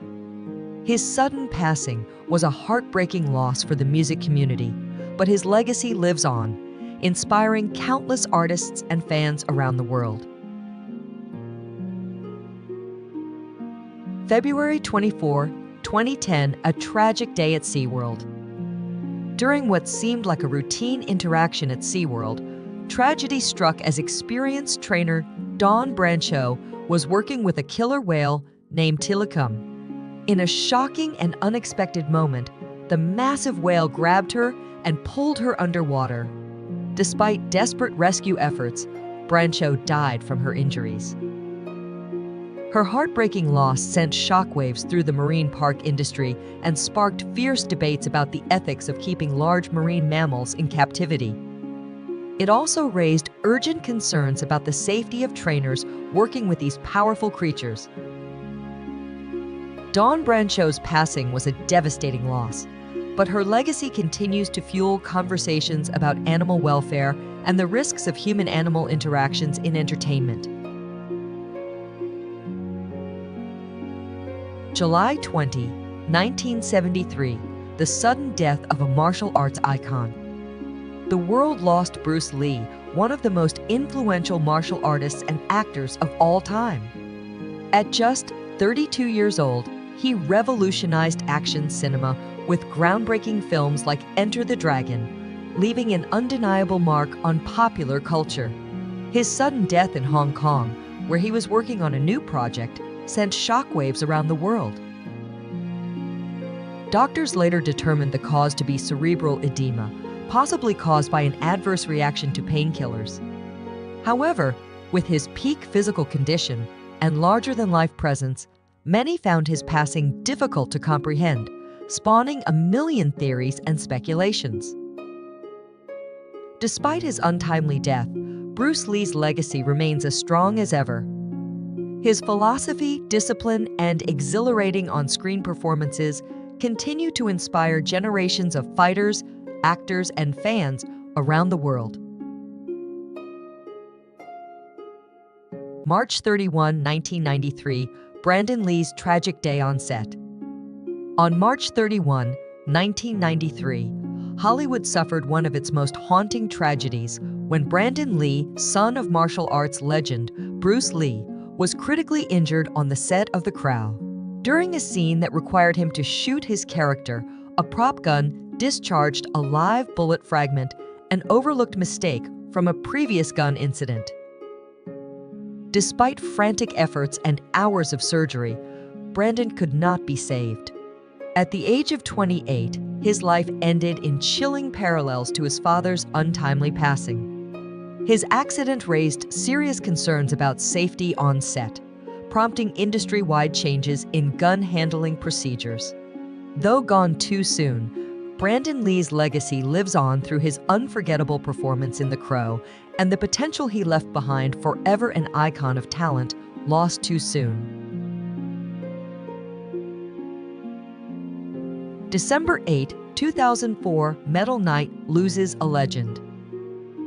His sudden passing was a heartbreaking loss for the music community, but his legacy lives on, inspiring countless artists and fans around the world. February 24, 2010, a tragic day at SeaWorld. During what seemed like a routine interaction at SeaWorld, tragedy struck as experienced trainer Dawn Brancho was working with a killer whale named Tilikum. In a shocking and unexpected moment, the massive whale grabbed her and pulled her underwater. Despite desperate rescue efforts, Brancho died from her injuries. Her heartbreaking loss sent shockwaves through the marine park industry and sparked fierce debates about the ethics of keeping large marine mammals in captivity. It also raised urgent concerns about the safety of trainers working with these powerful creatures. Dawn Brancheau's passing was a devastating loss, but her legacy continues to fuel conversations about animal welfare and the risks of human-animal interactions in entertainment. July 20, 1973, the sudden death of a martial arts icon. The world lost Bruce Lee, one of the most influential martial artists and actors of all time. At just 32 years old, he revolutionized action cinema with groundbreaking films like Enter the Dragon, leaving an undeniable mark on popular culture. His sudden death in Hong Kong, where he was working on a new project, sent shockwaves around the world. Doctors later determined the cause to be cerebral edema, possibly caused by an adverse reaction to painkillers. However, with his peak physical condition and larger-than-life presence, many found his passing difficult to comprehend, spawning a million theories and speculations. Despite his untimely death, Bruce Lee's legacy remains as strong as ever. His philosophy, discipline, and exhilarating on-screen performances continue to inspire generations of fighters, actors, and fans around the world. March 31, 1993, Brandon Lee's tragic day on set. On March 31, 1993, Hollywood suffered one of its most haunting tragedies when Brandon Lee, son of martial arts legend Bruce Lee, was critically injured on the set of The Crow. During a scene that required him to shoot his character, a prop gun discharged a live bullet fragment, an overlooked mistake from a previous gun incident. Despite frantic efforts and hours of surgery, Brandon could not be saved. At the age of 28, his life ended in chilling parallels to his father's untimely passing. His accident raised serious concerns about safety on set, prompting industry-wide changes in gun handling procedures. Though gone too soon, Brandon Lee's legacy lives on through his unforgettable performance in The Crow and the potential he left behind, forever an icon of talent lost too soon. December 8, 2004, Metal Night loses a legend.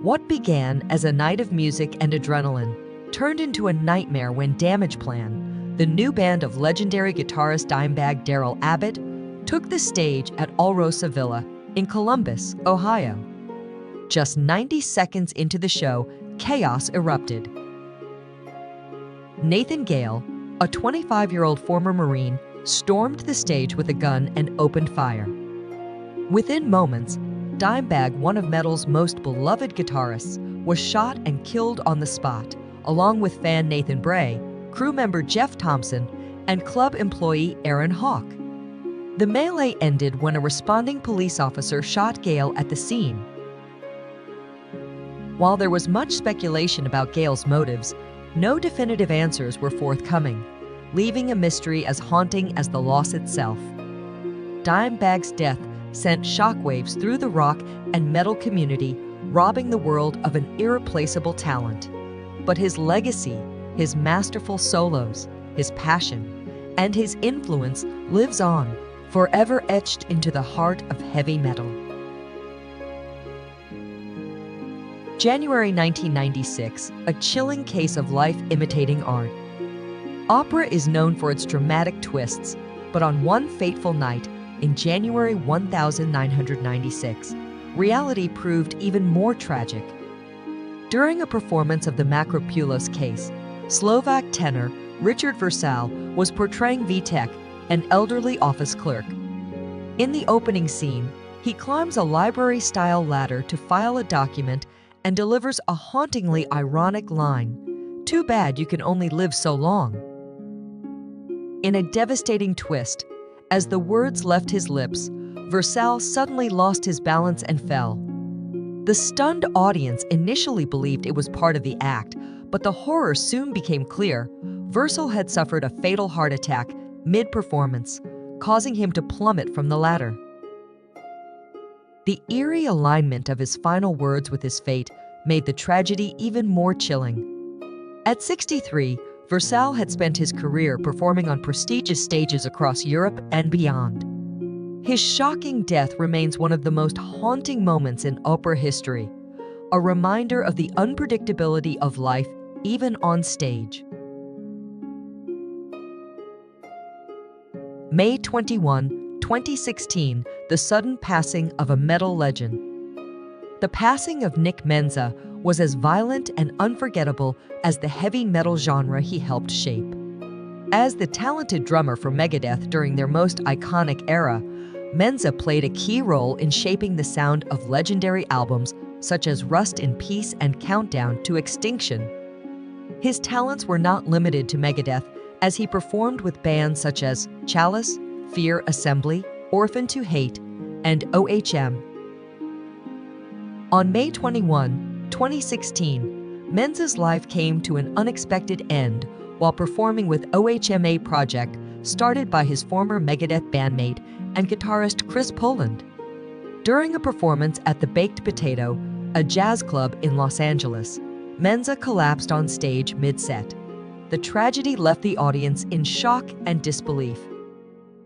What began as a night of music and adrenaline turned into a nightmare when Damage Plan, the new band of legendary guitarist Dimebag Darrell Abbott, took the stage at Alrosa Villa in Columbus, Ohio. Just 90 seconds into the show, chaos erupted. Nathan Gale, a 25-year-old former Marine, stormed the stage with a gun and opened fire. Within moments, Dimebag, one of metal's most beloved guitarists, was shot and killed on the spot, along with fan Nathan Bray, crew member Jeff Thompson, and club employee Aaron Hawk. The melee ended when a responding police officer shot Gale at the scene. While there was much speculation about Gale's motives, no definitive answers were forthcoming, leaving a mystery as haunting as the loss itself. Dimebag's death sent shockwaves through the rock and metal community, robbing the world of an irreplaceable talent. But his legacy, his masterful solos, his passion, and his influence lives on, forever etched into the heart of heavy metal. January 1996, a chilling case of life imitating art. Opera is known for its dramatic twists, but on one fateful night, in January 1996, reality proved even more tragic. During a performance of the Makropoulos case, Slovak tenor Richard Versal was portraying Vitek, an elderly office clerk. In the opening scene, he climbs a library-style ladder to file a document and delivers a hauntingly ironic line, "Too bad you can only live so long." In a devastating twist, as the words left his lips, Versal suddenly lost his balance and fell. The stunned audience initially believed it was part of the act, but the horror soon became clear. Versal had suffered a fatal heart attack mid-performance, causing him to plummet from the ladder. The eerie alignment of his final words with his fate made the tragedy even more chilling. At 63, Versal had spent his career performing on prestigious stages across Europe and beyond. His shocking death remains one of the most haunting moments in opera history, a reminder of the unpredictability of life even on stage. May 21, 2016, the sudden passing of a metal legend. The passing of Nick Menza was as violent and unforgettable as the heavy metal genre he helped shape. As the talented drummer for Megadeth during their most iconic era, Menza played a key role in shaping the sound of legendary albums such as Rust in Peace and Countdown to Extinction. His talents were not limited to Megadeth, as he performed with bands such as Chalice, Fear Assembly, Orphan to Hate, and OHM. On May 21, 2016, Menza's life came to an unexpected end while performing with OHMA project started by his former Megadeth bandmate and guitarist Chris Poland. During a performance at the Baked Potato, a jazz club in Los Angeles, Menza collapsed on stage mid-set. The tragedy left the audience in shock and disbelief.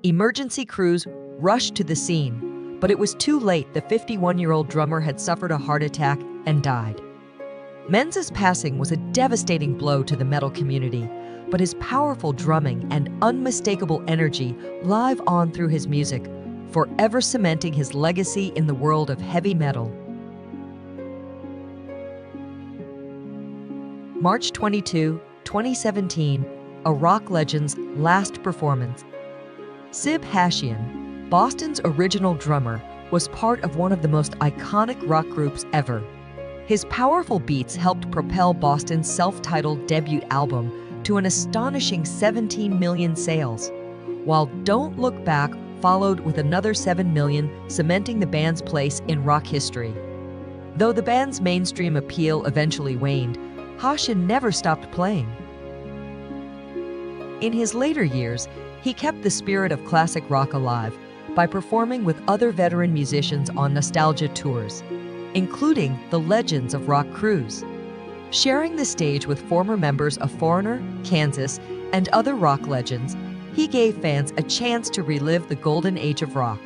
Emergency crews rushed to the scene, but it was too late. The 51-year-old drummer had suffered a heart attack and died. Menza's passing was a devastating blow to the metal community, but his powerful drumming and unmistakable energy live on through his music, forever cementing his legacy in the world of heavy metal. March 22, 2017, a rock legend's last performance. Sib Hashian, Boston's original drummer, was part of one of the most iconic rock groups ever. His powerful beats helped propel Boston's self-titled debut album to an astonishing 17 million sales, while Don't Look Back followed with another 7 million, cementing the band's place in rock history. Though the band's mainstream appeal eventually waned, Hashian never stopped playing. In his later years, he kept the spirit of classic rock alive by performing with other veteran musicians on nostalgia tours, including the Legends of Rock cruise. Sharing the stage with former members of Foreigner, Kansas, and other rock legends, he gave fans a chance to relive the golden age of rock.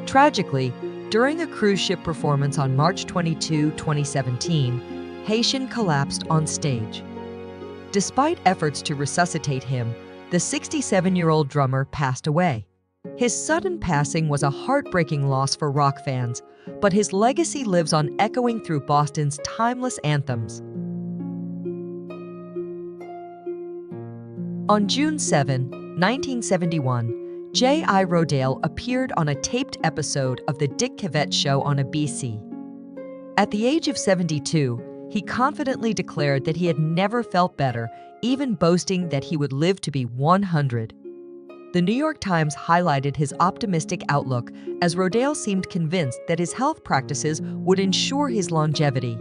Tragically, during a cruise ship performance on March 22, 2017, Hashian collapsed on stage. Despite efforts to resuscitate him, the 67-year-old drummer passed away. His sudden passing was a heartbreaking loss for rock fans, but his legacy lives on, echoing through Boston's timeless anthems. On June 7, 1971, J.I. Rodale appeared on a taped episode of The Dick Cavett Show on ABC. At the age of 72, he confidently declared that he had never felt better, even boasting that he would live to be 100. The New York Times highlighted his optimistic outlook as Rodale seemed convinced that his health practices would ensure his longevity.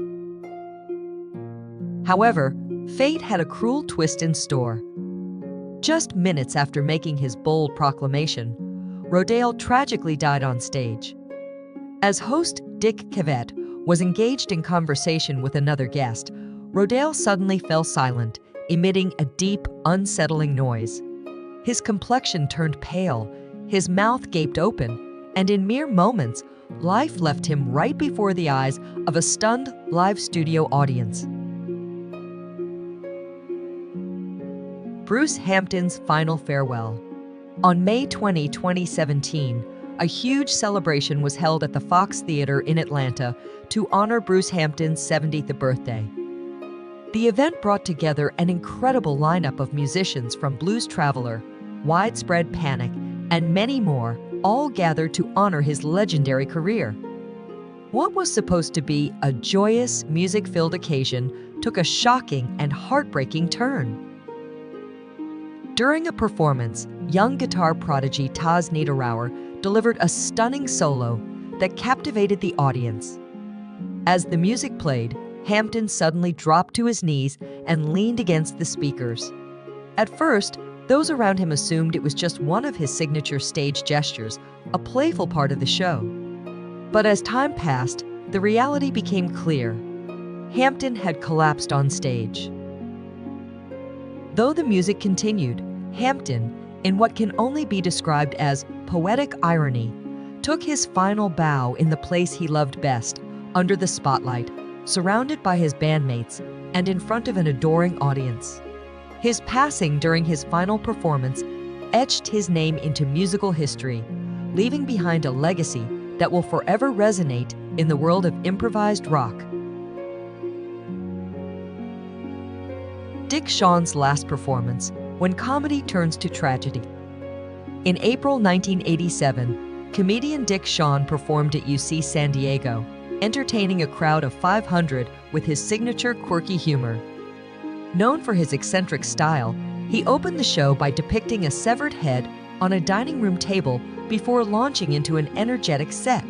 However, fate had a cruel twist in store. Just minutes after making his bold proclamation, Rodale tragically died on stage. As host Dick Cavett was engaged in conversation with another guest, Rodale suddenly fell silent, emitting a deep, unsettling noise. His complexion turned pale, his mouth gaped open, and in mere moments, life left him right before the eyes of a stunned live studio audience. Bruce Hampton's final farewell. On May 20, 2017, a huge celebration was held at the Fox Theater in Atlanta to honor Bruce Hampton's 70th birthday. The event brought together an incredible lineup of musicians from Blues Traveler, Widespread Panic, and many more, all gathered to honor his legendary career. What was supposed to be a joyous, music-filled occasion took a shocking and heartbreaking turn. During a performance, young guitar prodigy Taz Niederauer delivered a stunning solo that captivated the audience. As the music played, Hampden suddenly dropped to his knees and leaned against the speakers. At first, those around him assumed it was just one of his signature stage gestures, a playful part of the show. But as time passed, the reality became clear. Hampden had collapsed on stage. Though the music continued, Hampden, in what can only be described as poetic irony, took his final bow in the place he loved best, under the spotlight, surrounded by his bandmates and in front of an adoring audience. His passing during his final performance etched his name into musical history, leaving behind a legacy that will forever resonate in the world of improvised rock. Dick Shawn's last performance, when comedy turns to tragedy. In April 1987, comedian Dick Shawn performed at UC San Diego, entertaining a crowd of 500 with his signature quirky humor. Known for his eccentric style, he opened the show by depicting a severed head on a dining room table before launching into an energetic set.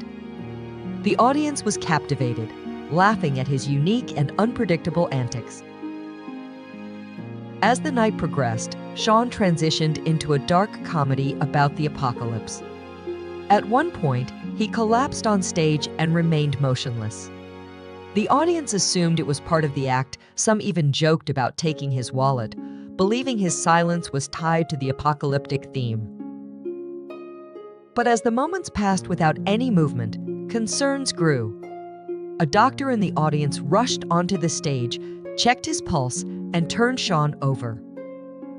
The audience was captivated, laughing at his unique and unpredictable antics. As the night progressed, Shawn transitioned into a dark comedy about the apocalypse. At one point, he collapsed on stage and remained motionless. The audience assumed it was part of the act. Some even joked about taking his wallet, believing his silence was tied to the apocalyptic theme. But as the moments passed without any movement, concerns grew. A doctor in the audience rushed onto the stage, checked his pulse, and turned Shawn over.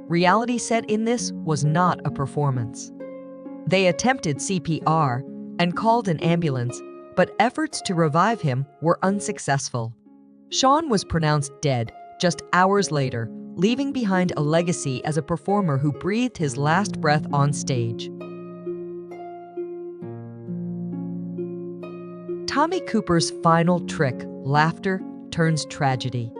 Reality set in this was not a performance. They attempted CPR and called an ambulance, but efforts to revive him were unsuccessful. Shawn was pronounced dead just hours later, leaving behind a legacy as a performer who breathed his last breath on stage. Tommy Cooper's final trick, laughter, turns tragedy.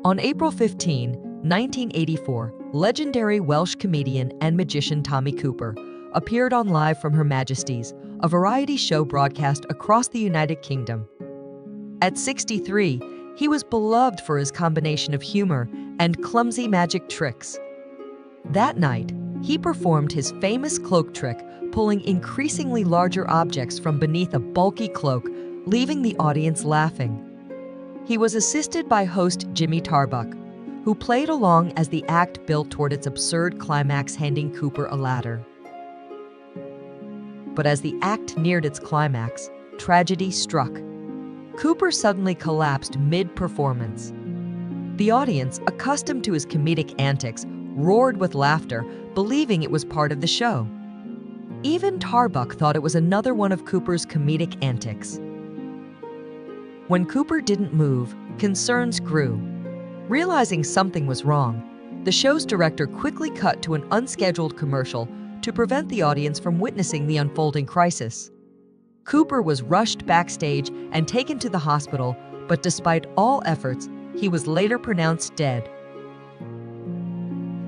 On April 15, 1984, legendary Welsh comedian and magician Tommy Cooper appeared on Live from Her Majesty's, a variety show broadcast across the United Kingdom. At 63, he was beloved for his combination of humor and clumsy magic tricks. That night, he performed his famous cloak trick, pulling increasingly larger objects from beneath a bulky cloak, leaving the audience laughing. He was assisted by host Jimmy Tarbuck, who played along as the act built toward its absurd climax, handing Cooper a ladder. But as the act neared its climax, tragedy struck. Cooper suddenly collapsed mid-performance. The audience, accustomed to his comedic antics, roared with laughter, believing it was part of the show. Even Tarbuck thought it was another one of Cooper's comedic antics. When Cooper didn't move, concerns grew. Realizing something was wrong, the show's director quickly cut to an unscheduled commercial to prevent the audience from witnessing the unfolding crisis. Cooper was rushed backstage and taken to the hospital, but despite all efforts, he was later pronounced dead.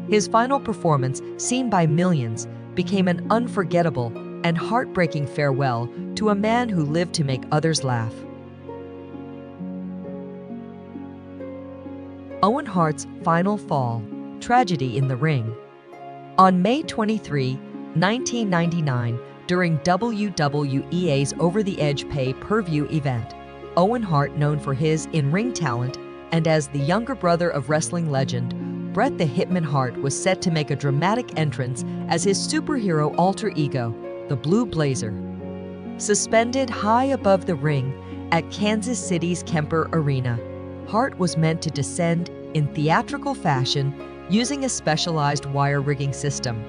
His final performance, seen by millions, became an unforgettable and heartbreaking farewell to a man who lived to make others laugh. Owen Hart's final fall, tragedy in the ring. On May 23, 1999, during WWEA's Over the Edge pay-per-view event, Owen Hart, known for his in-ring talent and as the younger brother of wrestling legend Bret the Hitman Hart, was set to make a dramatic entrance as his superhero alter ego, the Blue Blazer. Suspended high above the ring at Kansas City's Kemper Arena, Hart was meant to descend in theatrical fashion using a specialized wire rigging system.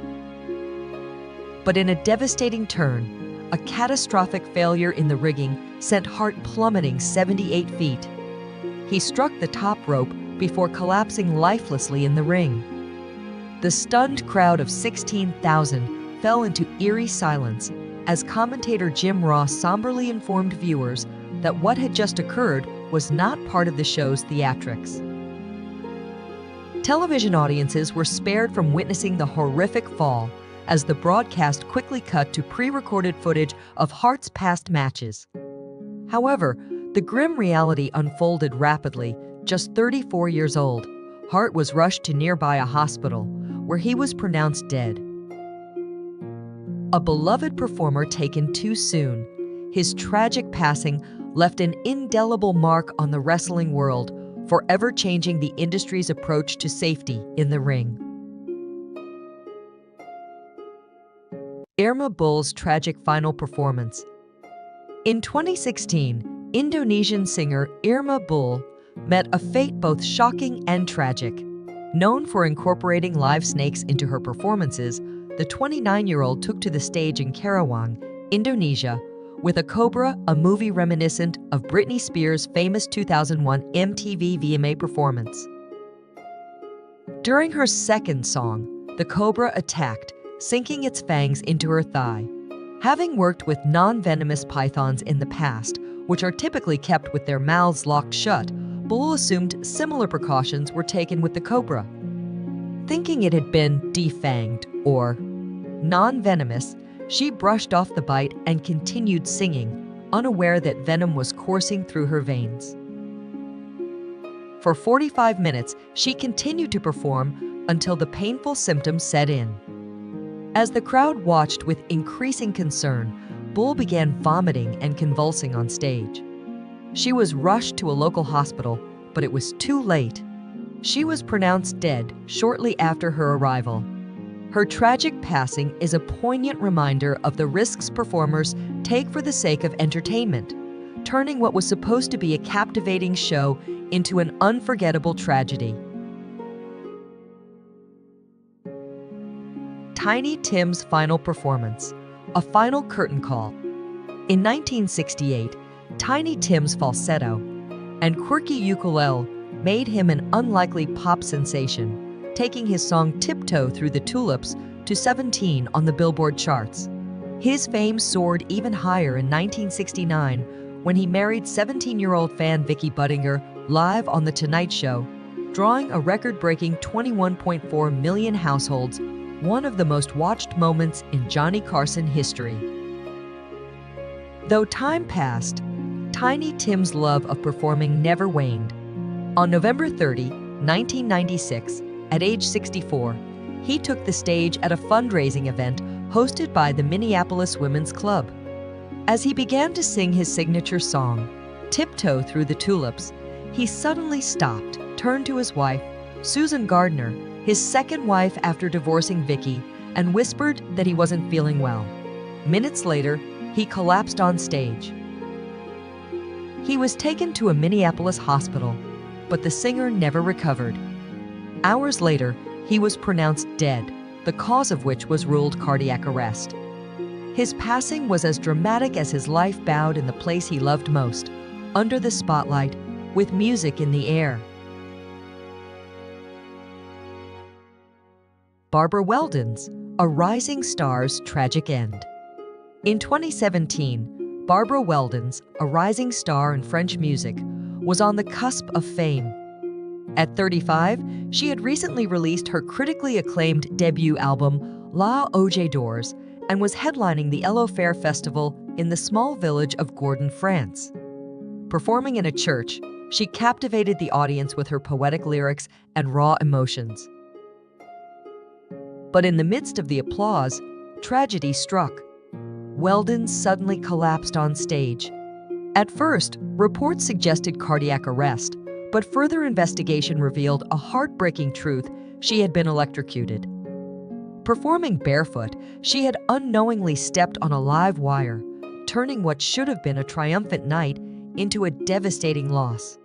But in a devastating turn, a catastrophic failure in the rigging sent Hart plummeting 78 feet. He struck the top rope before collapsing lifelessly in the ring. The stunned crowd of 16,000 fell into eerie silence as commentator Jim Ross somberly informed viewers that what had just occurred was not part of the show's theatrics. Television audiences were spared from witnessing the horrific fall as the broadcast quickly cut to pre-recorded footage of Hart's past matches. However, The grim reality unfolded rapidly. Just 34 years old, Hart was rushed to nearby a hospital, where he was pronounced dead. A beloved performer taken too soon, his tragic passing left an indelible mark on the wrestling world, forever changing the industry's approach to safety in the ring. Irma Bull's tragic final performance. In 2016, Indonesian singer Irma Bull met a fate both shocking and tragic. Known for incorporating live snakes into her performances, the 29-year-old took to the stage in Karawang, Indonesia, with a cobra, a movie reminiscent of Britney Spears' famous 2001 MTV VMA performance. During her second song, the cobra attacked, sinking its fangs into her thigh. Having worked with non-venomous pythons in the past, which are typically kept with their mouths locked shut, Bull assumed similar precautions were taken with the cobra. Thinking it had been defanged or non-venomous, she brushed off the bite and continued singing, unaware that venom was coursing through her veins. For 45 minutes, she continued to perform until the painful symptoms set in. As the crowd watched with increasing concern, Bull began vomiting and convulsing on stage. She was rushed to a local hospital, but it was too late. She was pronounced dead shortly after her arrival. Her tragic passing is a poignant reminder of the risks performers take for the sake of entertainment, turning what was supposed to be a captivating show into an unforgettable tragedy. Tiny Tim's final performance, a final curtain call. In 1968, Tiny Tim's falsetto and quirky ukulele made him an unlikely pop sensation, taking his song Tiptoe Through the Tulips to 17 on the Billboard charts. His fame soared even higher in 1969 when he married 17-year-old fan Vicky Budinger live on The Tonight Show, drawing a record-breaking 21.4 million households, one of the most watched moments in Johnny Carson history. Though time passed, Tiny Tim's love of performing never waned. On November 30, 1996, at age 64, he took the stage at a fundraising event hosted by the Minneapolis Women's Club. As he began to sing his signature song, Tiptoe Through the Tulips, he suddenly stopped, turned to his wife, Susan Gardner, his second wife after divorcing Vicky, and whispered that he wasn't feeling well. Minutes later, he collapsed on stage. He was taken to a Minneapolis hospital, but the singer never recovered. Hours later, he was pronounced dead, the cause of which was ruled cardiac arrest. His passing was as dramatic as his life bowed in the place he loved most, under the spotlight, with music in the air. Barbara Weldon's A Rising Star's Tragic End. In 2017, Barbara Weldon's A Rising Star in French music was on the cusp of fame. At 35, she had recently released her critically acclaimed debut album, La Auge d'Ors, and was headlining the Hello Fair Festival in the small village of Gordon, France. Performing in a church, she captivated the audience with her poetic lyrics and raw emotions. But in the midst of the applause, tragedy struck. Weldon suddenly collapsed on stage. At first, reports suggested cardiac arrest, but further investigation revealed a heartbreaking truth: she had been electrocuted. Performing barefoot, she had unknowingly stepped on a live wire, turning what should have been a triumphant night into a devastating loss.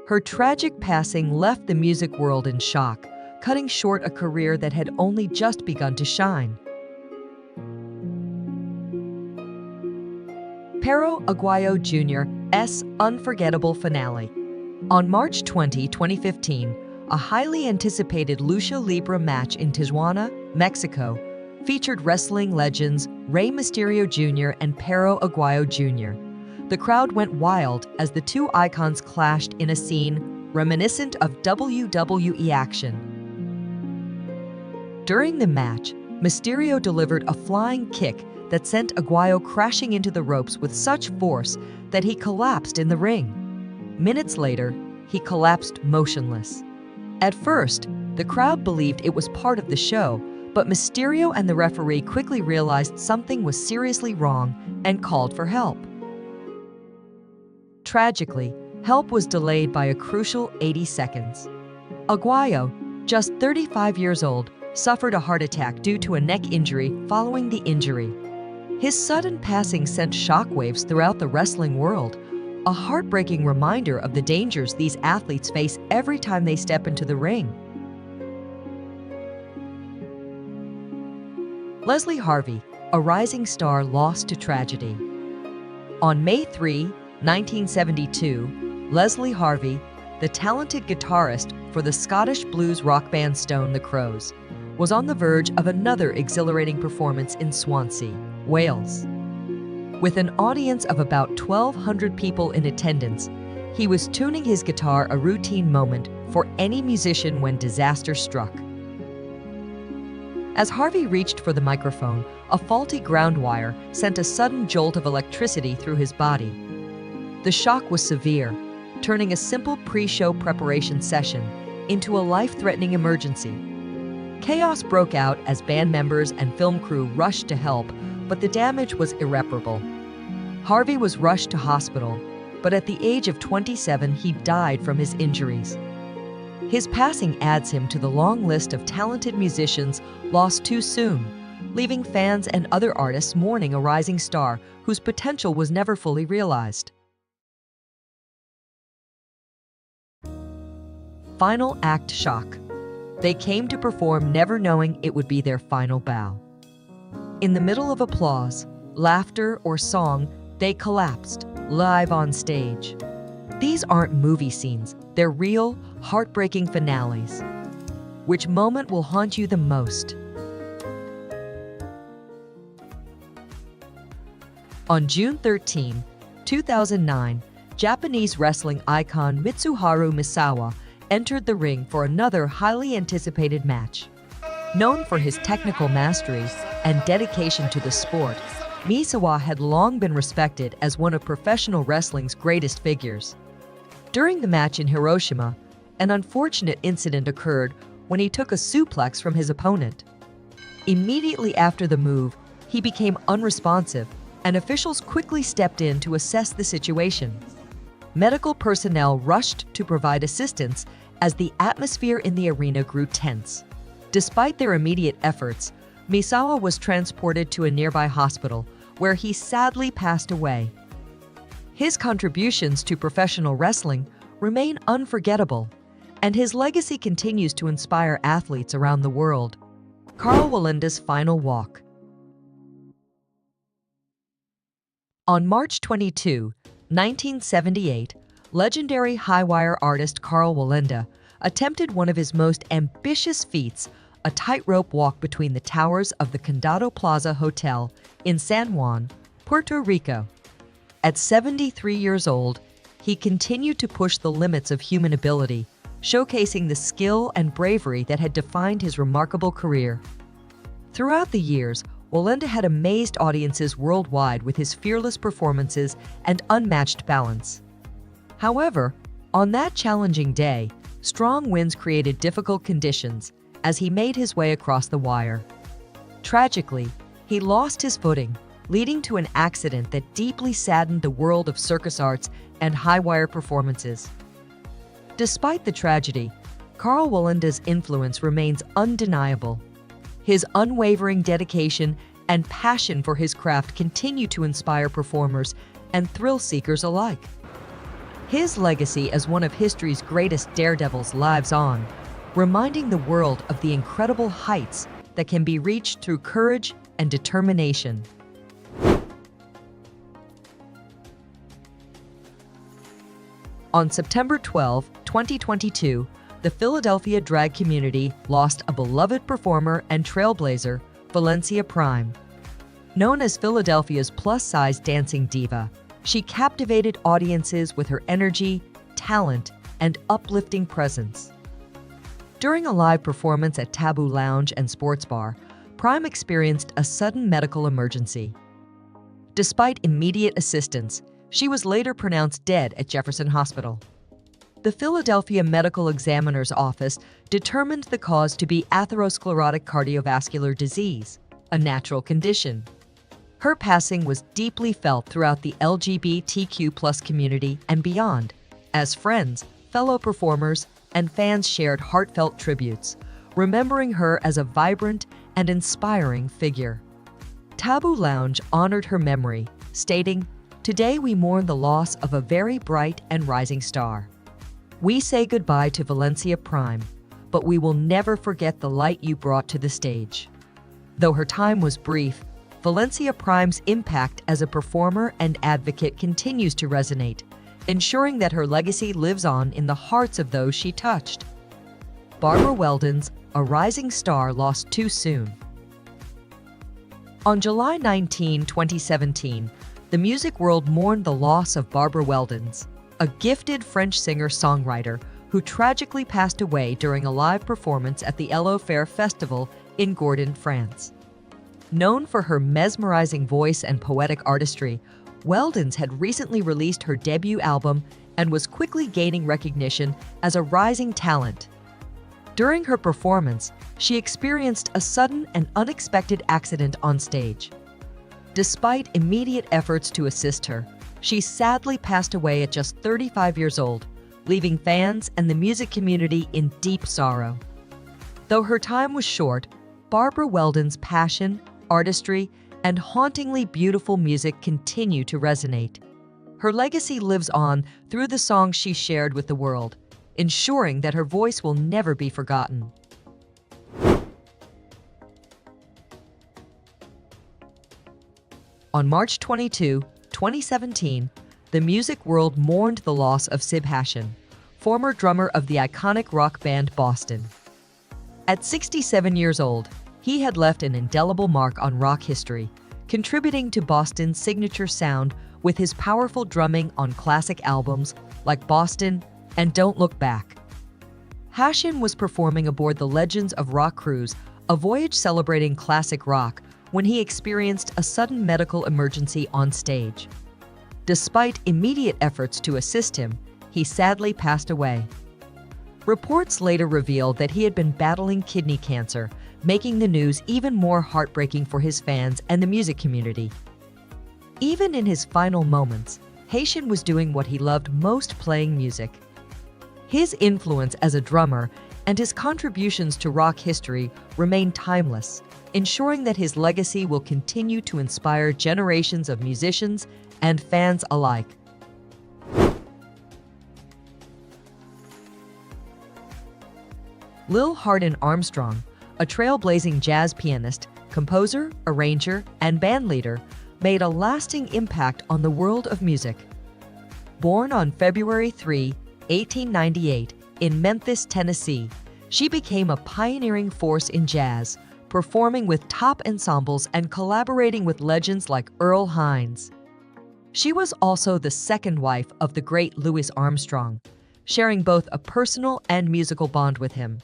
Her tragic passing left the music world in shock, cutting short a career that had only just begun to shine. Pero Aguayo Jr.'s unforgettable finale. On March 20, 2015, a highly anticipated Lucha Libre match in Tijuana, Mexico, featured wrestling legends Rey Mysterio Jr. and Pero Aguayo Jr. The crowd went wild as the two icons clashed in a scene reminiscent of WWE action. During the match, Mysterio delivered a flying kick that sent Aguayo crashing into the ropes with such force that he collapsed in the ring. Minutes later, he collapsed motionless. At first, the crowd believed it was part of the show, but Mysterio and the referee quickly realized something was seriously wrong and called for help. Tragically, help was delayed by a crucial 80 seconds. Aguayo, just 35 years old, suffered a heart attack due to a neck injury following the injury. His sudden passing sent shockwaves throughout the wrestling world, a heartbreaking reminder of the dangers these athletes face every time they step into the ring. Leslie Harvey, a rising star lost to tragedy. On May 3, 1972, Leslie Harvey, the talented guitarist for the Scottish blues rock band Stone the Crows, was on the verge of another exhilarating performance in Swansea, Wales. With an audience of about 1,200 people in attendance, he was tuning his guitar, a routine moment for any musician when disaster struck. As Harvey reached for the microphone, a faulty ground wire sent a sudden jolt of electricity through his body. The shock was severe, turning a simple pre-show preparation session into a life-threatening emergency. Chaos broke out as band members and film crew rushed to help, but the damage was irreparable. Harvey was rushed to hospital, but at the age of 27, he died from his injuries. His passing adds him to the long list of talented musicians lost too soon, leaving fans and other artists mourning a rising star whose potential was never fully realized. Final act shock. They came to perform never knowing it would be their final bow. In the middle of applause, laughter, or song, they collapsed, live on stage. These aren't movie scenes, they're real, heartbreaking finales. Which moment will haunt you the most? On June 13, 2009, Japanese wrestling icon Mitsuharu Misawa entered the ring for another highly anticipated match. Known for his technical mastery and dedication to the sport, Misawa had long been respected as one of professional wrestling's greatest figures. During the match in Hiroshima, an unfortunate incident occurred when he took a suplex from his opponent. Immediately after the move, he became unresponsive, and officials quickly stepped in to assess the situation. Medical personnel rushed to provide assistance as the atmosphere in the arena grew tense. Despite their immediate efforts, Misawa was transported to a nearby hospital, where he sadly passed away. His contributions to professional wrestling remain unforgettable, and his legacy continues to inspire athletes around the world. Karl Walenda's final walk. On March 22, 1978, legendary high-wire artist Karl Walenda attempted one of his most ambitious feats, a tightrope walk between the towers of the Condado Plaza Hotel in San Juan, Puerto Rico. At 73 years old, he continued to push the limits of human ability, showcasing the skill and bravery that had defined his remarkable career. Throughout the years, Walenda had amazed audiences worldwide with his fearless performances and unmatched balance. However, on that challenging day, strong winds created difficult conditions as he made his way across the wire. Tragically, he lost his footing, leading to an accident that deeply saddened the world of circus arts and high-wire performances. Despite the tragedy, Karl Walenda's influence remains undeniable. His unwavering dedication and passion for his craft continue to inspire performers and thrill-seekers alike. His legacy as one of history's greatest daredevils lives on, reminding the world of the incredible heights that can be reached through courage and determination. On September 12, 2022, the Philadelphia drag community lost a beloved performer and trailblazer, Valencia Prime. Known as Philadelphia's plus-size dancing diva, she captivated audiences with her energy, talent, and uplifting presence. During a live performance at Taboo Lounge and Sports Bar, Prime experienced a sudden medical emergency. Despite immediate assistance, she was later pronounced dead at Jefferson Hospital. The Philadelphia Medical Examiner's Office determined the cause to be atherosclerotic cardiovascular disease, a natural condition. Her passing was deeply felt throughout the LGBTQ+ community and beyond, as friends, fellow performers, and fans shared heartfelt tributes, remembering her as a vibrant and inspiring figure. Taboo Lounge honored her memory, stating, "Today we mourn the loss of a very bright and rising star. We say goodbye to Valencia Prime, but we will never forget the light you brought to the stage." Though her time was brief, Valencia Prime's impact as a performer and advocate continues to resonate, ensuring that her legacy lives on in the hearts of those she touched. Barbara Weldon's A Rising Star lost too soon. On July 19, 2017, the music world mourned the loss of Barbara Weldon's, a gifted French singer-songwriter who tragically passed away during a live performance at the Hello Fair Festival in Gordon, France. Known for her mesmerizing voice and poetic artistry, Weldon's had recently released her debut album and was quickly gaining recognition as a rising talent. During her performance, she experienced a sudden and unexpected accident on stage. Despite immediate efforts to assist her, she sadly passed away at just 35 years old, leaving fans and the music community in deep sorrow. Though her time was short, Barbara Weldon's passion, artistry, and hauntingly beautiful music continue to resonate. Her legacy lives on through the songs she shared with the world, ensuring that her voice will never be forgotten. On March 22, 2017, the music world mourned the loss of Sib Hashian, former drummer of the iconic rock band Boston. At 67 years old, he had left an indelible mark on rock history, contributing to Boston's signature sound with his powerful drumming on classic albums like Boston and Don't Look Back. Hashian was performing aboard the Legends of Rock cruise, a voyage celebrating classic rock, when he experienced a sudden medical emergency on stage. Despite immediate efforts to assist him, he sadly passed away. Reports later revealed that he had been battling kidney cancer, making the news even more heartbreaking for his fans and the music community. Even in his final moments, Hashian was doing what he loved most, playing music. His influence as a drummer and his contributions to rock history remain timeless, ensuring that his legacy will continue to inspire generations of musicians and fans alike. Lil Hardin Armstrong, a trailblazing jazz pianist, composer, arranger, and bandleader, made a lasting impact on the world of music. Born on February 3, 1898, in Memphis, Tennessee, she became a pioneering force in jazz, performing with top ensembles and collaborating with legends like Earl Hines. She was also the second wife of the great Louis Armstrong, sharing both a personal and musical bond with him.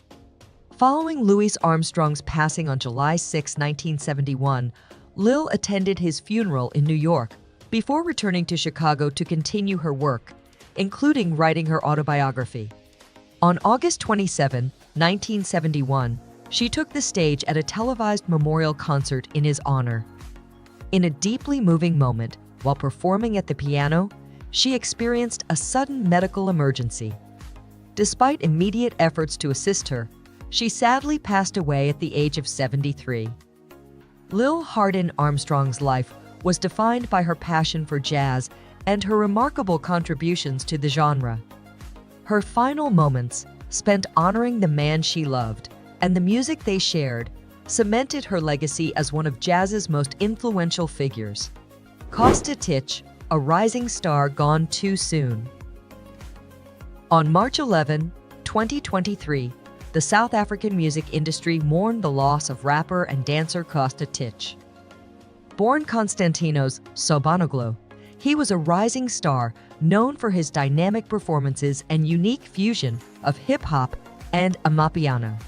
Following Louis Armstrong's passing on July 6, 1971, Lil attended his funeral in New York before returning to Chicago to continue her work, including writing her autobiography. On August 27, 1971, she took the stage at a televised memorial concert in his honor. In a deeply moving moment, while performing at the piano, she experienced a sudden medical emergency. Despite immediate efforts to assist her, she sadly passed away at the age of 73. Lil Hardin Armstrong's life was defined by her passion for jazz and her remarkable contributions to the genre. Her final moments, spent honoring the man she loved and the music they shared, cemented her legacy as one of jazz's most influential figures. Kosta Titch, a rising star gone too soon. On March 11, 2023, the South African music industry mourned the loss of rapper and dancer Kosta Titch. Born Konstantinos Sobanoglu, he was a rising star known for his dynamic performances and unique fusion of hip-hop and amapiano.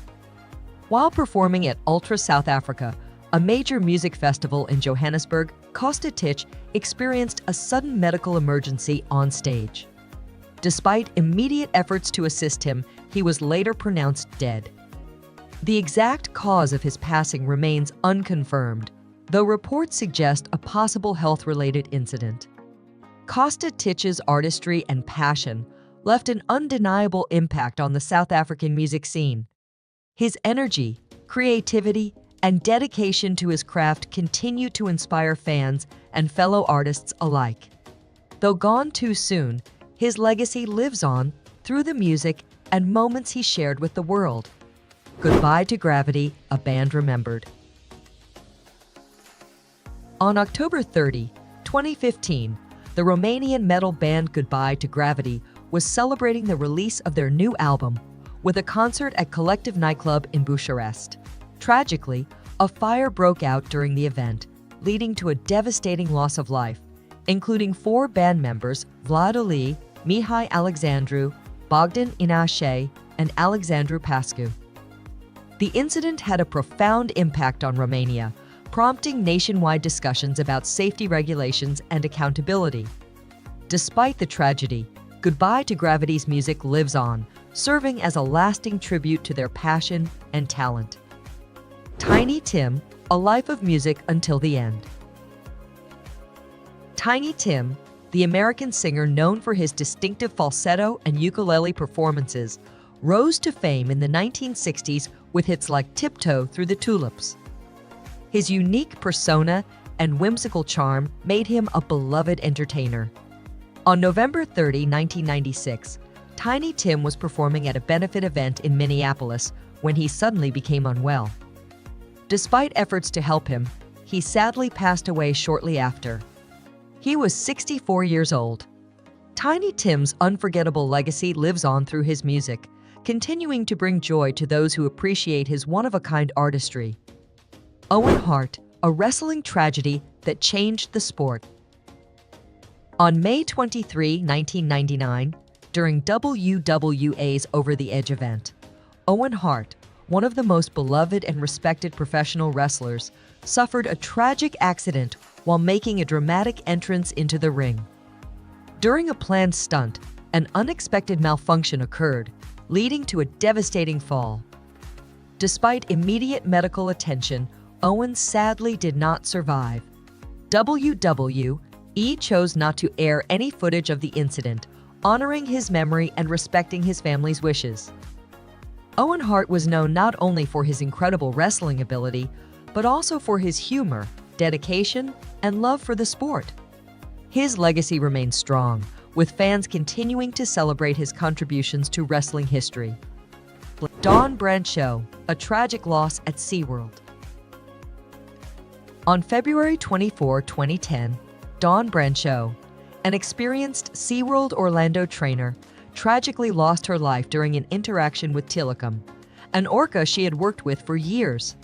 While performing at Ultra South Africa, a major music festival in Johannesburg, Kostetich experienced a sudden medical emergency on stage. Despite immediate efforts to assist him, he was later pronounced dead. The exact cause of his passing remains unconfirmed, though reports suggest a possible health-related incident. Kostetich's artistry and passion left an undeniable impact on the South African music scene. His energy, creativity, and dedication to his craft continue to inspire fans and fellow artists alike. Though gone too soon, his legacy lives on through the music and moments he shared with the world. Goodbye to Gravity, a band remembered. On October 30, 2015, the Romanian metal band Goodbye to Gravity was celebrating the release of their new album with a concert at Collective Nightclub in Bucharest. Tragically, a fire broke out during the event, leading to a devastating loss of life, including 4 band members, Vlad Oli, Mihai Alexandru, Bogdan Inache, and Alexandru Pascu. The incident had a profound impact on Romania, prompting nationwide discussions about safety regulations and accountability. Despite the tragedy, Goodbye to Gravity's music lives on, serving as a lasting tribute to their passion and talent. Tiny Tim, A Life of Music Until the End. Tiny Tim, the American singer known for his distinctive falsetto and ukulele performances, rose to fame in the 1960s with hits like Tiptoe Through the Tulips. His unique persona and whimsical charm made him a beloved entertainer. On November 30, 1996, Tiny Tim was performing at a benefit event in Minneapolis when he suddenly became unwell. Despite efforts to help him, he sadly passed away shortly after. He was 64 years old. Tiny Tim's unforgettable legacy lives on through his music, continuing to bring joy to those who appreciate his one-of-a-kind artistry. Owen Hart, a wrestling tragedy that changed the sport. On May 23, 1999, during WWA's Over the Edge event, Owen Hart, one of the most beloved and respected professional wrestlers, suffered a tragic accident while making a dramatic entrance into the ring. During a planned stunt, an unexpected malfunction occurred, leading to a devastating fall. Despite immediate medical attention, Owen sadly did not survive. WWE chose not to air any footage of the incident, honoring his memory and respecting his family's wishes. Owen Hart was known not only for his incredible wrestling ability, but also for his humor, dedication, and love for the sport. His legacy remains strong, with fans continuing to celebrate his contributions to wrestling history. Dawn Brancheau, a tragic loss at SeaWorld. On February 24, 2010, Dawn Brancheau, an experienced SeaWorld Orlando trainer, tragically lost her life during an interaction with Tilikum, an orca she had worked with for years.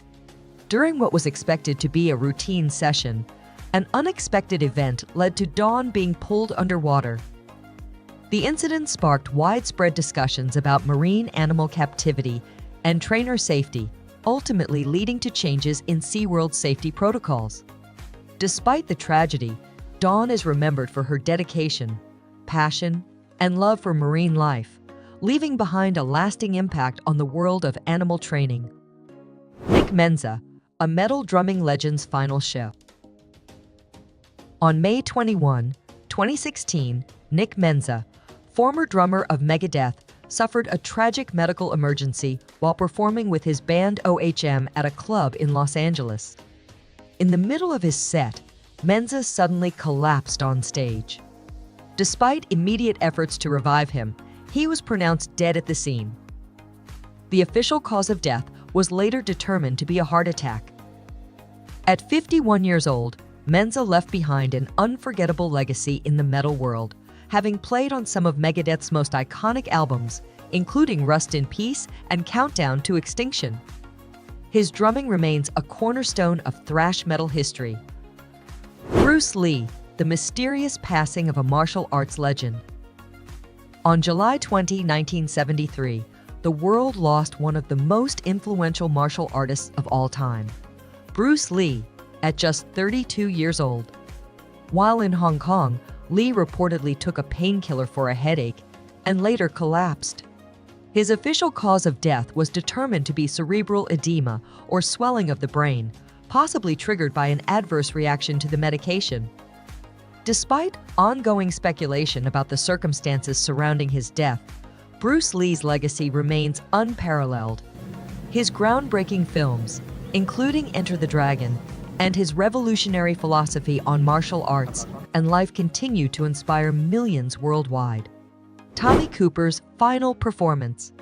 During what was expected to be a routine session, an unexpected event led to Dawn being pulled underwater. The incident sparked widespread discussions about marine animal captivity and trainer safety, ultimately leading to changes in SeaWorld's safety protocols. Despite the tragedy, Dawn is remembered for her dedication, passion, and love for marine life, leaving behind a lasting impact on the world of animal training. Nick Menza, a metal drumming legend's final show. On May 21, 2016, Nick Menza, former drummer of Megadeth, suffered a tragic medical emergency while performing with his band OHM at a club in Los Angeles. In the middle of his set, Menza suddenly collapsed on stage. Despite immediate efforts to revive him, he was pronounced dead at the scene. The official cause of death was later determined to be a heart attack. At 51 years old, Menza left behind an unforgettable legacy in the metal world, having played on some of Megadeth's most iconic albums, including Rust in Peace and Countdown to Extinction. His drumming remains a cornerstone of thrash metal history. Bruce Lee, the mysterious passing of a martial arts legend. On July 20, 1973, the world lost one of the most influential martial artists of all time. Bruce Lee, at just 32 years old. While in Hong Kong, Lee reportedly took a painkiller for a headache and later collapsed. His official cause of death was determined to be cerebral edema or swelling of the brain, possibly triggered by an adverse reaction to the medication. Despite ongoing speculation about the circumstances surrounding his death, Bruce Lee's legacy remains unparalleled. His groundbreaking films, including Enter the Dragon, and his revolutionary philosophy on martial arts and life continue to inspire millions worldwide. Tommy Cooper's final performance.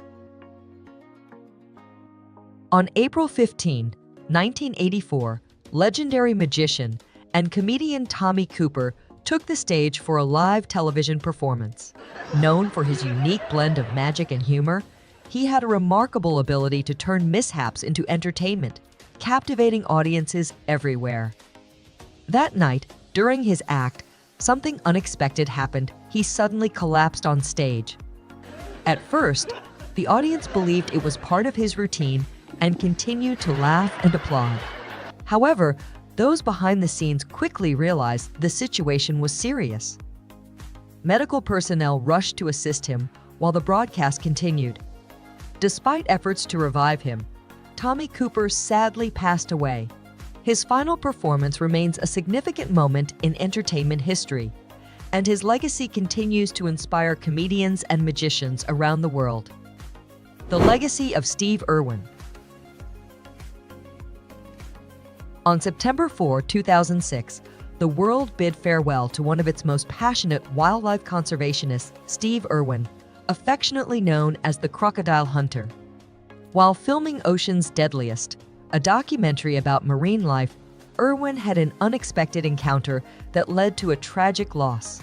On April 15, 1984, legendary magician and comedian Tommy Cooper took the stage for a live television performance. Known for his unique blend of magic and humor, he had a remarkable ability to turn mishaps into entertainment, captivating audiences everywhere. That night, during his act, something unexpected happened. He suddenly collapsed on stage. At first, the audience believed it was part of his routine and continued to laugh and applaud. However, those behind the scenes quickly realized the situation was serious. Medical personnel rushed to assist him while the broadcast continued. Despite efforts to revive him, Tommy Cooper sadly passed away. His final performance remains a significant moment in entertainment history, and his legacy continues to inspire comedians and magicians around the world. The legacy of Steve Irwin. On September 4, 2006, the world bid farewell to one of its most passionate wildlife conservationists, Steve Irwin, affectionately known as the Crocodile Hunter. While filming Ocean's Deadliest, a documentary about marine life, Irwin had an unexpected encounter that led to a tragic loss.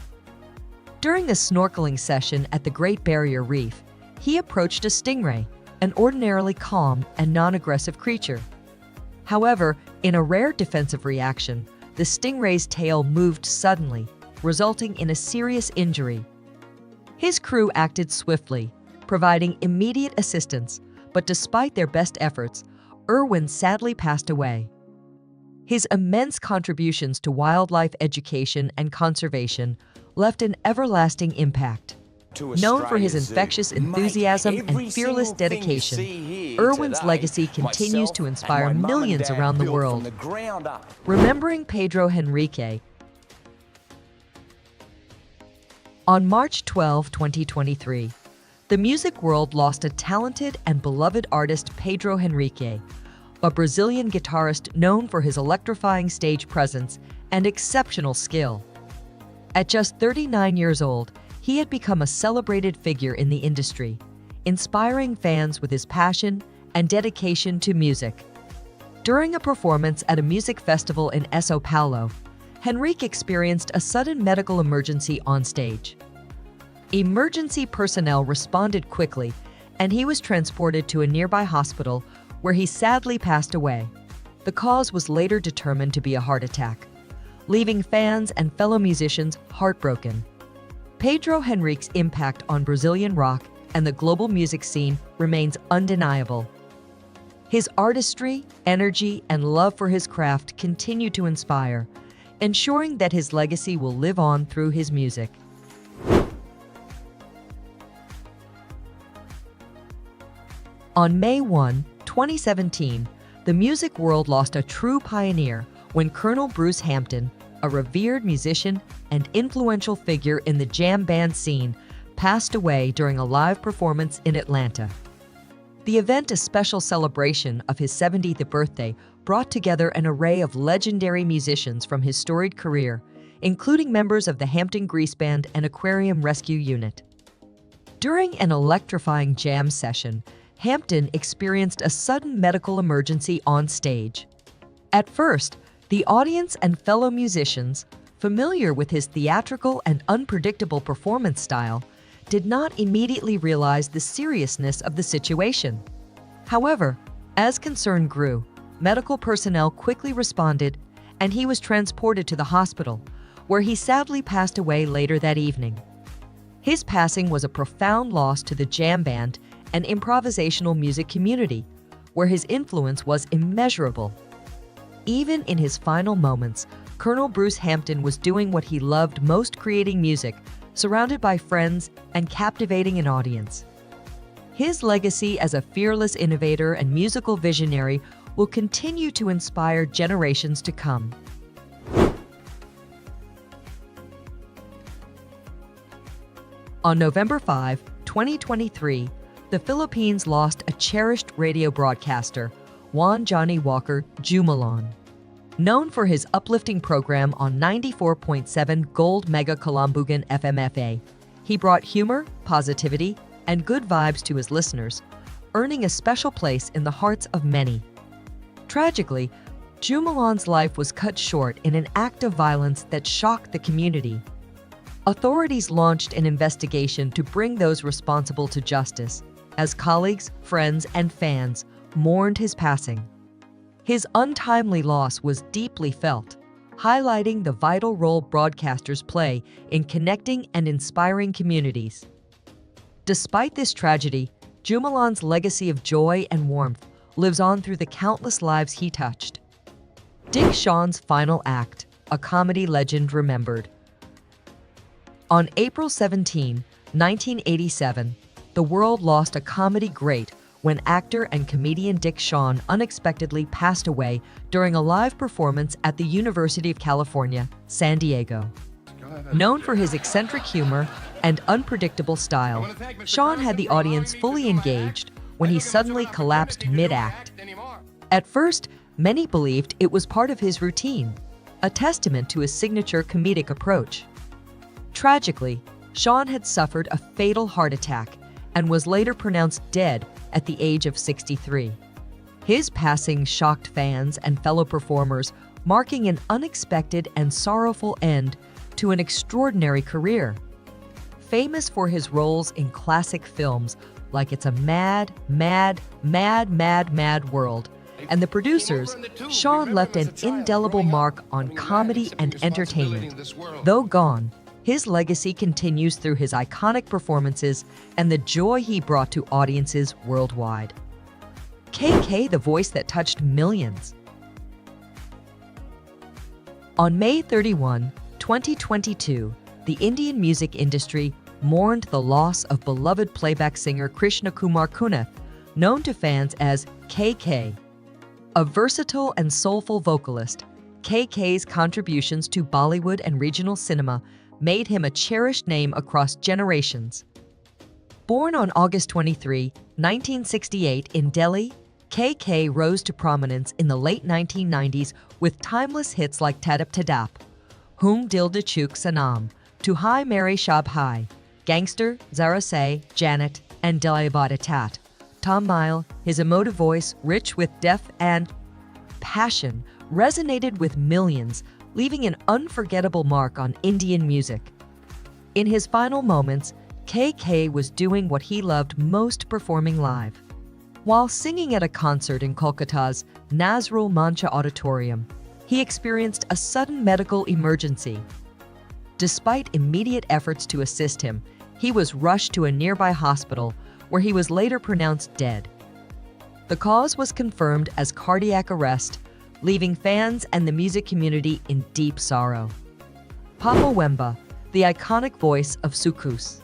During a snorkeling session at the Great Barrier Reef, he approached a stingray, an ordinarily calm and non-aggressive creature. However, in a rare defensive reaction, the stingray's tail moved suddenly, resulting in a serious injury. His crew acted swiftly, providing immediate assistance, but despite their best efforts, Irwin sadly passed away. His immense contributions to wildlife education and conservation left an everlasting impact. Known for his infectious enthusiasm and fearless dedication, Irwin's legacy continues to inspire millions around the world. Remembering Pedro Henrique. On March 12, 2023, the music world lost a talented and beloved artist, Pedro Henrique, a Brazilian guitarist known for his electrifying stage presence and exceptional skill. At just 39 years old, he had become a celebrated figure in the industry, inspiring fans with his passion and dedication to music. During a performance at a music festival in São Paulo, Henrique experienced a sudden medical emergency on stage. Emergency personnel responded quickly, and he was transported to a nearby hospital where he sadly passed away. The cause was later determined to be a heart attack, leaving fans and fellow musicians heartbroken. Pedro Henrique's impact on Brazilian rock and the global music scene remains undeniable. His artistry, energy, and love for his craft continue to inspire, ensuring that his legacy will live on through his music. On May 1, 2017, the music world lost a true pioneer when Colonel Bruce Hampton, a revered musician and influential figure in the jam band scene, passed away during a live performance in Atlanta. The event, a special celebration of his 70th birthday, brought together an array of legendary musicians from his storied career, including members of the Hampton Grease Band and Aquarium Rescue Unit. During an electrifying jam session, Hampton experienced a sudden medical emergency on stage. At first, the audience and fellow musicians, familiar with his theatrical and unpredictable performance style, did not immediately realize the seriousness of the situation. However, as concern grew, medical personnel quickly responded, and he was transported to the hospital, where he sadly passed away later that evening. His passing was a profound loss to the jam band and improvisational music community, where his influence was immeasurable. Even in his final moments, Colonel Bruce Hampton was doing what he loved most, creating music, surrounded by friends and captivating an audience. His legacy as a fearless innovator and musical visionary will continue to inspire generations to come. On November 5, 2023, the Philippines lost a cherished radio broadcaster, Juan Johnny Walker Jumalan. Known for his uplifting program on 94.7 Gold Mega Kalambugan FMFA, he brought humor, positivity, and good vibes to his listeners, earning a special place in the hearts of many. Tragically, Jumalan's life was cut short in an act of violence that shocked the community. Authorities launched an investigation to bring those responsible to justice, as colleagues, friends, and fans mourned his passing. His untimely loss was deeply felt, highlighting the vital role broadcasters play in connecting and inspiring communities. Despite this tragedy, Jumalan's legacy of joy and warmth lives on through the countless lives he touched. Dick Shawn's final act, a comedy legend remembered. On April 17, 1987, the world lost a comedy great when actor and comedian Dick Shawn unexpectedly passed away during a live performance at the University of California, San Diego. Known for his eccentric humor and unpredictable style, Shawn had the audience fully engaged when he suddenly collapsed mid-act. At first, many believed it was part of his routine, a testament to his signature comedic approach. Tragically, Shawn had suffered a fatal heart attack and was later pronounced dead at the age of 63. His passing shocked fans and fellow performers, marking an unexpected and sorrowful end to an extraordinary career. Famous for his roles in classic films like It's a Mad, Mad, Mad, Mad, Mad World, and The Producers, Shawn left an indelible mark on comedy and entertainment. Though gone, his legacy continues through his iconic performances and the joy he brought to audiences worldwide. KK, the voice that touched millions. On May 31, 2022, the Indian music industry mourned the loss of beloved playback singer Krishna Kumar Kunnath, known to fans as KK. A versatile and soulful vocalist, KK's contributions to Bollywood and regional cinema made him a cherished name across generations. Born on August 23, 1968 in Delhi, KK rose to prominence in the late 1990s with timeless hits like Tadap Tadap, Hum Dil De Chuk Sanam, To Hai Mary Shab Hai, Gangster, Zara Say, Janet, and Dilai Bada Tat. Tom Mile, his emotive voice, rich with depth and passion, resonated with millions, leaving an unforgettable mark on Indian music. In his final moments, KK was doing what he loved most, performing live. While singing at a concert in Kolkata's Nazrul Mancha Auditorium, he experienced a sudden medical emergency. Despite immediate efforts to assist him, he was rushed to a nearby hospital where he was later pronounced dead. The cause was confirmed as cardiac arrest, leaving fans and the music community in deep sorrow. Papa Wemba, the iconic voice of Sukus.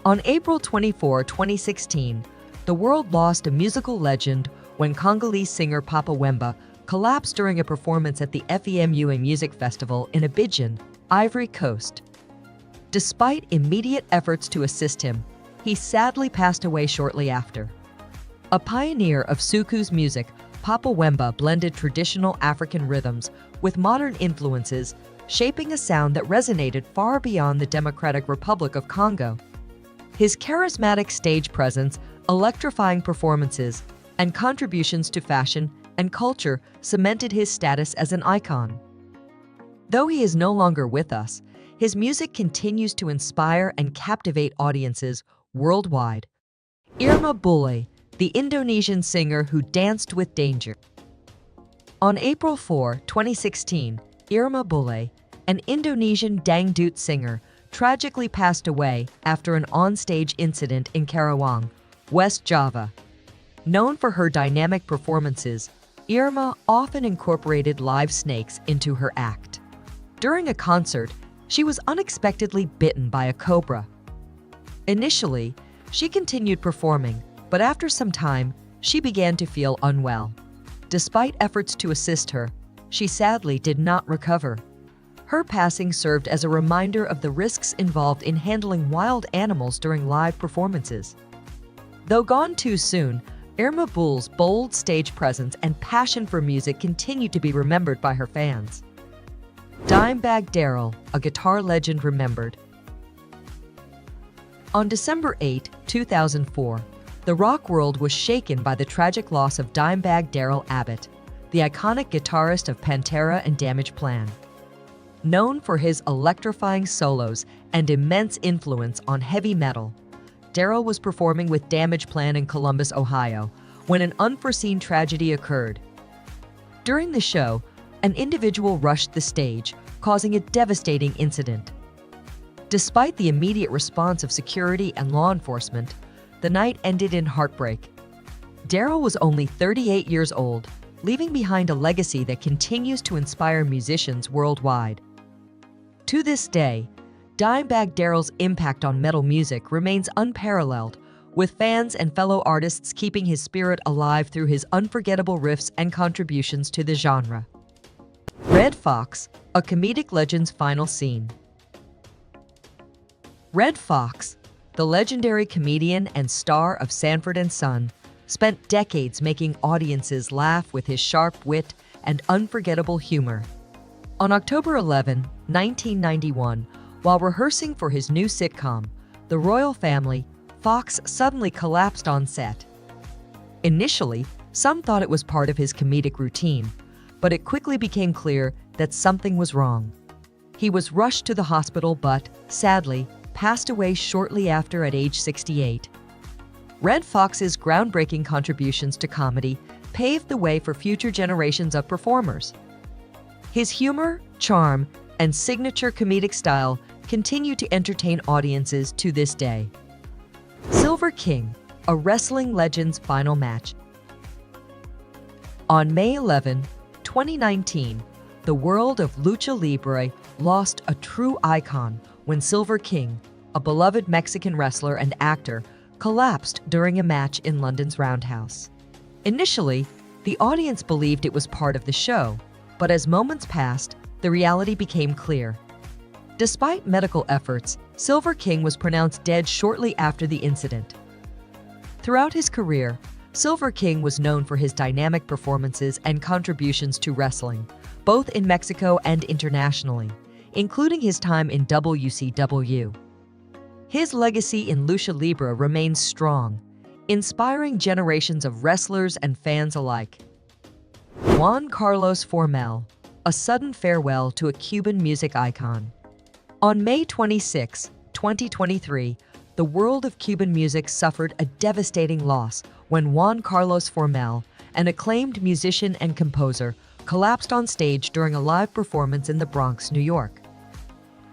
On April 24, 2016, the world lost a musical legend when Congolese singer Papa Wemba collapsed during a performance at the FEMUA Music Festival in Abidjan, Ivory Coast. Despite immediate efforts to assist him, he sadly passed away shortly after. A pioneer of Suku's music, Papa Wemba blended traditional African rhythms with modern influences, shaping a sound that resonated far beyond the Democratic Republic of Congo. His charismatic stage presence, electrifying performances, and contributions to fashion and culture cemented his status as an icon. Though he is no longer with us, his music continues to inspire and captivate audiences worldwide. Irma Bule, the Indonesian singer who danced with danger. On April 4, 2016, Irma Bule, an Indonesian dangdut singer, tragically passed away after an onstage incident in Karawang, West Java. Known for her dynamic performances, Irma often incorporated live snakes into her act. During a concert, she was unexpectedly bitten by a cobra. Initially, she continued performing, but after some time, she began to feel unwell. Despite efforts to assist her, she sadly did not recover. Her passing served as a reminder of the risks involved in handling wild animals during live performances. Though gone too soon, Irma Bull's bold stage presence and passion for music continue to be remembered by her fans. Dimebag Darrell, a guitar legend remembered. On December 8, 2004, the rock world was shaken by the tragic loss of Dimebag Darrell Abbott, the iconic guitarist of Pantera and Damageplan. Known for his electrifying solos and immense influence on heavy metal, Darrell was performing with Damageplan in Columbus, Ohio, when an unforeseen tragedy occurred. During the show, an individual rushed the stage, causing a devastating incident. Despite the immediate response of security and law enforcement, the night ended in heartbreak. Darrell was only 38 years old, leaving behind a legacy that continues to inspire musicians worldwide. To this day, Dimebag Darrell's impact on metal music remains unparalleled, with fans and fellow artists keeping his spirit alive through his unforgettable riffs and contributions to the genre. Red Fox, a comedic legend's final scene. Red Fox, the legendary comedian and star of Sanford and Son, spent decades making audiences laugh with his sharp wit and unforgettable humor. On October 11, 1991, while rehearsing for his new sitcom, The Royal Family, Fox suddenly collapsed on set. Initially, some thought it was part of his comedic routine, but it quickly became clear that something was wrong. He was rushed to the hospital but, sadly, passed away shortly after at age 68. Red Fox's groundbreaking contributions to comedy paved the way for future generations of performers. His humor, charm, and signature comedic style continue to entertain audiences to this day. Silver King, a wrestling legend's final match. On May 11, 2019, the world of lucha libre lost a true icon when Silver King, a beloved Mexican wrestler and actor, collapsed during a match in London's Roundhouse. Initially, the audience believed it was part of the show, but as moments passed, the reality became clear. Despite medical efforts, Silver King was pronounced dead shortly after the incident. Throughout his career, Silver King was known for his dynamic performances and contributions to wrestling, both in Mexico and internationally, including his time in WCW. His legacy in lucha libre remains strong, inspiring generations of wrestlers and fans alike. Juan Carlos Formel, a sudden farewell to a Cuban music icon. On May 26, 2023, the world of Cuban music suffered a devastating loss when Juan Carlos Formel, an acclaimed musician and composer, collapsed on stage during a live performance in the Bronx, New York.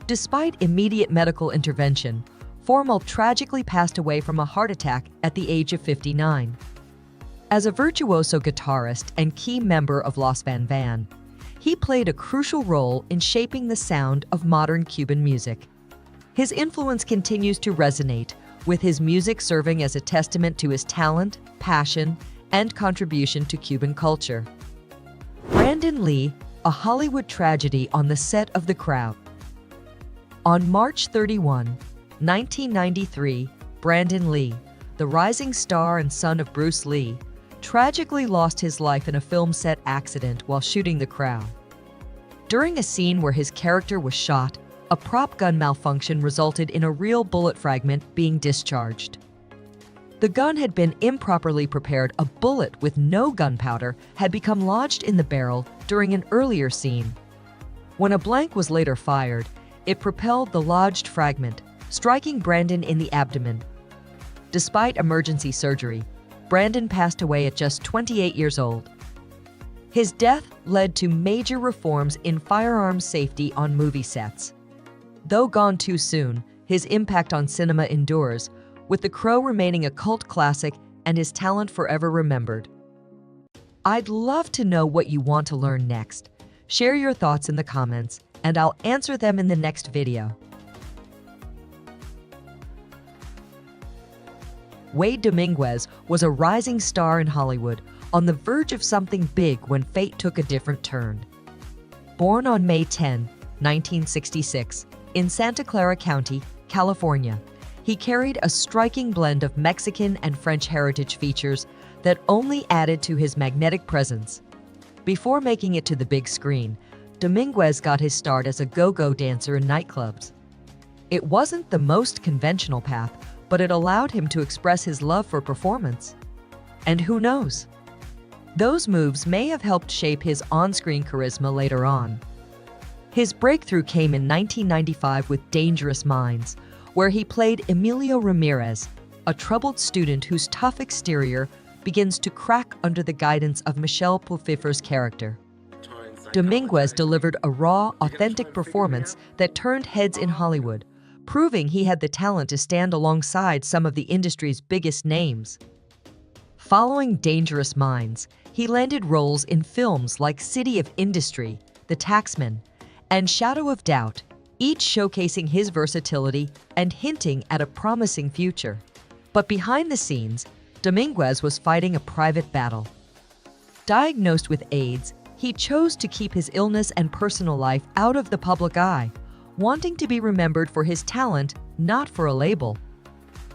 Despite immediate medical intervention, Formel tragically passed away from a heart attack at the age of 59. As a virtuoso guitarist and key member of Los Van Van, he played a crucial role in shaping the sound of modern Cuban music. His influence continues to resonate, with his music serving as a testament to his talent, passion, and contribution to Cuban culture. Brandon Lee, a Hollywood tragedy on the set of The Crown. On March 31, 1993, Brandon Lee, the rising star and son of Bruce Lee, tragically lost his life in a film set accident while shooting The Crown. During a scene where his character was shot, a prop gun malfunction resulted in a real bullet fragment being discharged. The gun had been improperly prepared. A bullet with no gunpowder had become lodged in the barrel during an earlier scene. When a blank was later fired, it propelled the lodged fragment, striking Brandon in the abdomen. Despite emergency surgery, Brandon passed away at just 28 years old. His death led to major reforms in firearms safety on movie sets. Though gone too soon, his impact on cinema endures, with The Crow remaining a cult classic and his talent forever remembered. I'd love to know what you want to learn next. Share your thoughts in the comments, and I'll answer them in the next video. Wade Dominguez was a rising star in Hollywood, on the verge of something big when fate took a different turn. Born on May 10, 1966, in Santa Clara County, California, he carried a striking blend of Mexican and French heritage features that only added to his magnetic presence. Before making it to the big screen, Dominguez got his start as a go-go dancer in nightclubs. It wasn't the most conventional path, but it allowed him to express his love for performance. And who knows? Those moves may have helped shape his on-screen charisma later on. His breakthrough came in 1995 with Dangerous Minds, where he played Emilio Ramirez, a troubled student whose tough exterior begins to crack under the guidance of Michelle Pfeiffer's character. Dominguez delivered a raw, authentic performance that turned heads in Hollywood, proving he had the talent to stand alongside some of the industry's biggest names. Following Dangerous Minds, he landed roles in films like City of Industry, The Taxman, and Shadow of Doubt, each showcasing his versatility and hinting at a promising future. But behind the scenes, Dominguez was fighting a private battle. Diagnosed with AIDS, he chose to keep his illness and personal life out of the public eye, wanting to be remembered for his talent, not for a label.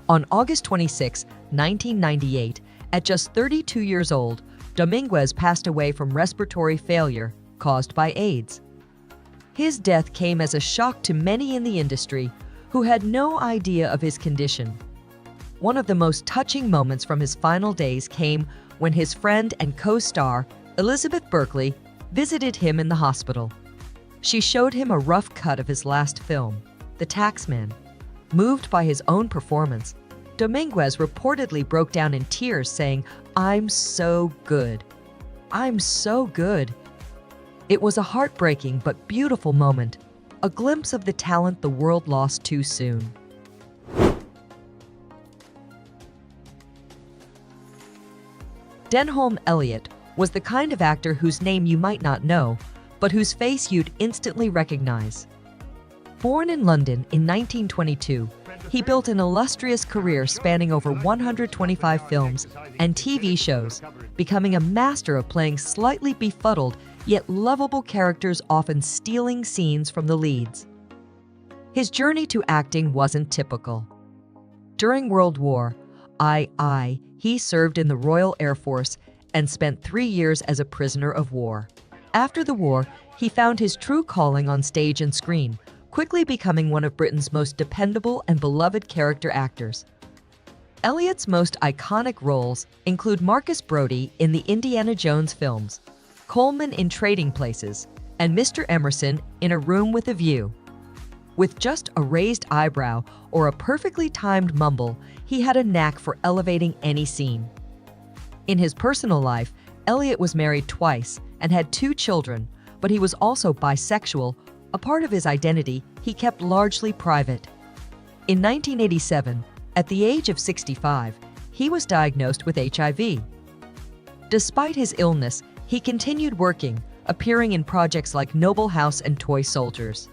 On August 26, 1998, at just 32 years old, Dominguez passed away from respiratory failure caused by AIDS. His death came as a shock to many in the industry who had no idea of his condition. One of the most touching moments from his final days came when his friend and co-star, Elizabeth Berkley, visited him in the hospital. She showed him a rough cut of his last film, The Taxman. Moved by his own performance, Dominguez reportedly broke down in tears saying, "I'm so good. I'm so good." It was a heartbreaking but beautiful moment, a glimpse of the talent the world lost too soon. Denholm Elliott was the kind of actor whose name you might not know, but whose face you'd instantly recognize. Born in London in 1922, he built an illustrious career spanning over 125 films and TV shows, becoming a master of playing slightly befuddled yet lovable characters, often stealing scenes from the leads. His journey to acting wasn't typical. During World War I, he served in the Royal Air Force and spent 3 years as a prisoner of war. After the war, he found his true calling on stage and screen, quickly becoming one of Britain's most dependable and beloved character actors. Elliott's most iconic roles include Marcus Brody in the Indiana Jones films, Coleman in Trading Places, and Mr. Emerson in A Room with a View. With just a raised eyebrow or a perfectly timed mumble, he had a knack for elevating any scene. In his personal life, Elliott was married twice and had 2 children, but he was also bisexual, a part of his identity he kept largely private. In 1987, at the age of 65, he was diagnosed with HIV. Despite his illness, he continued working, appearing in projects like Noble House and Toy Soldiers.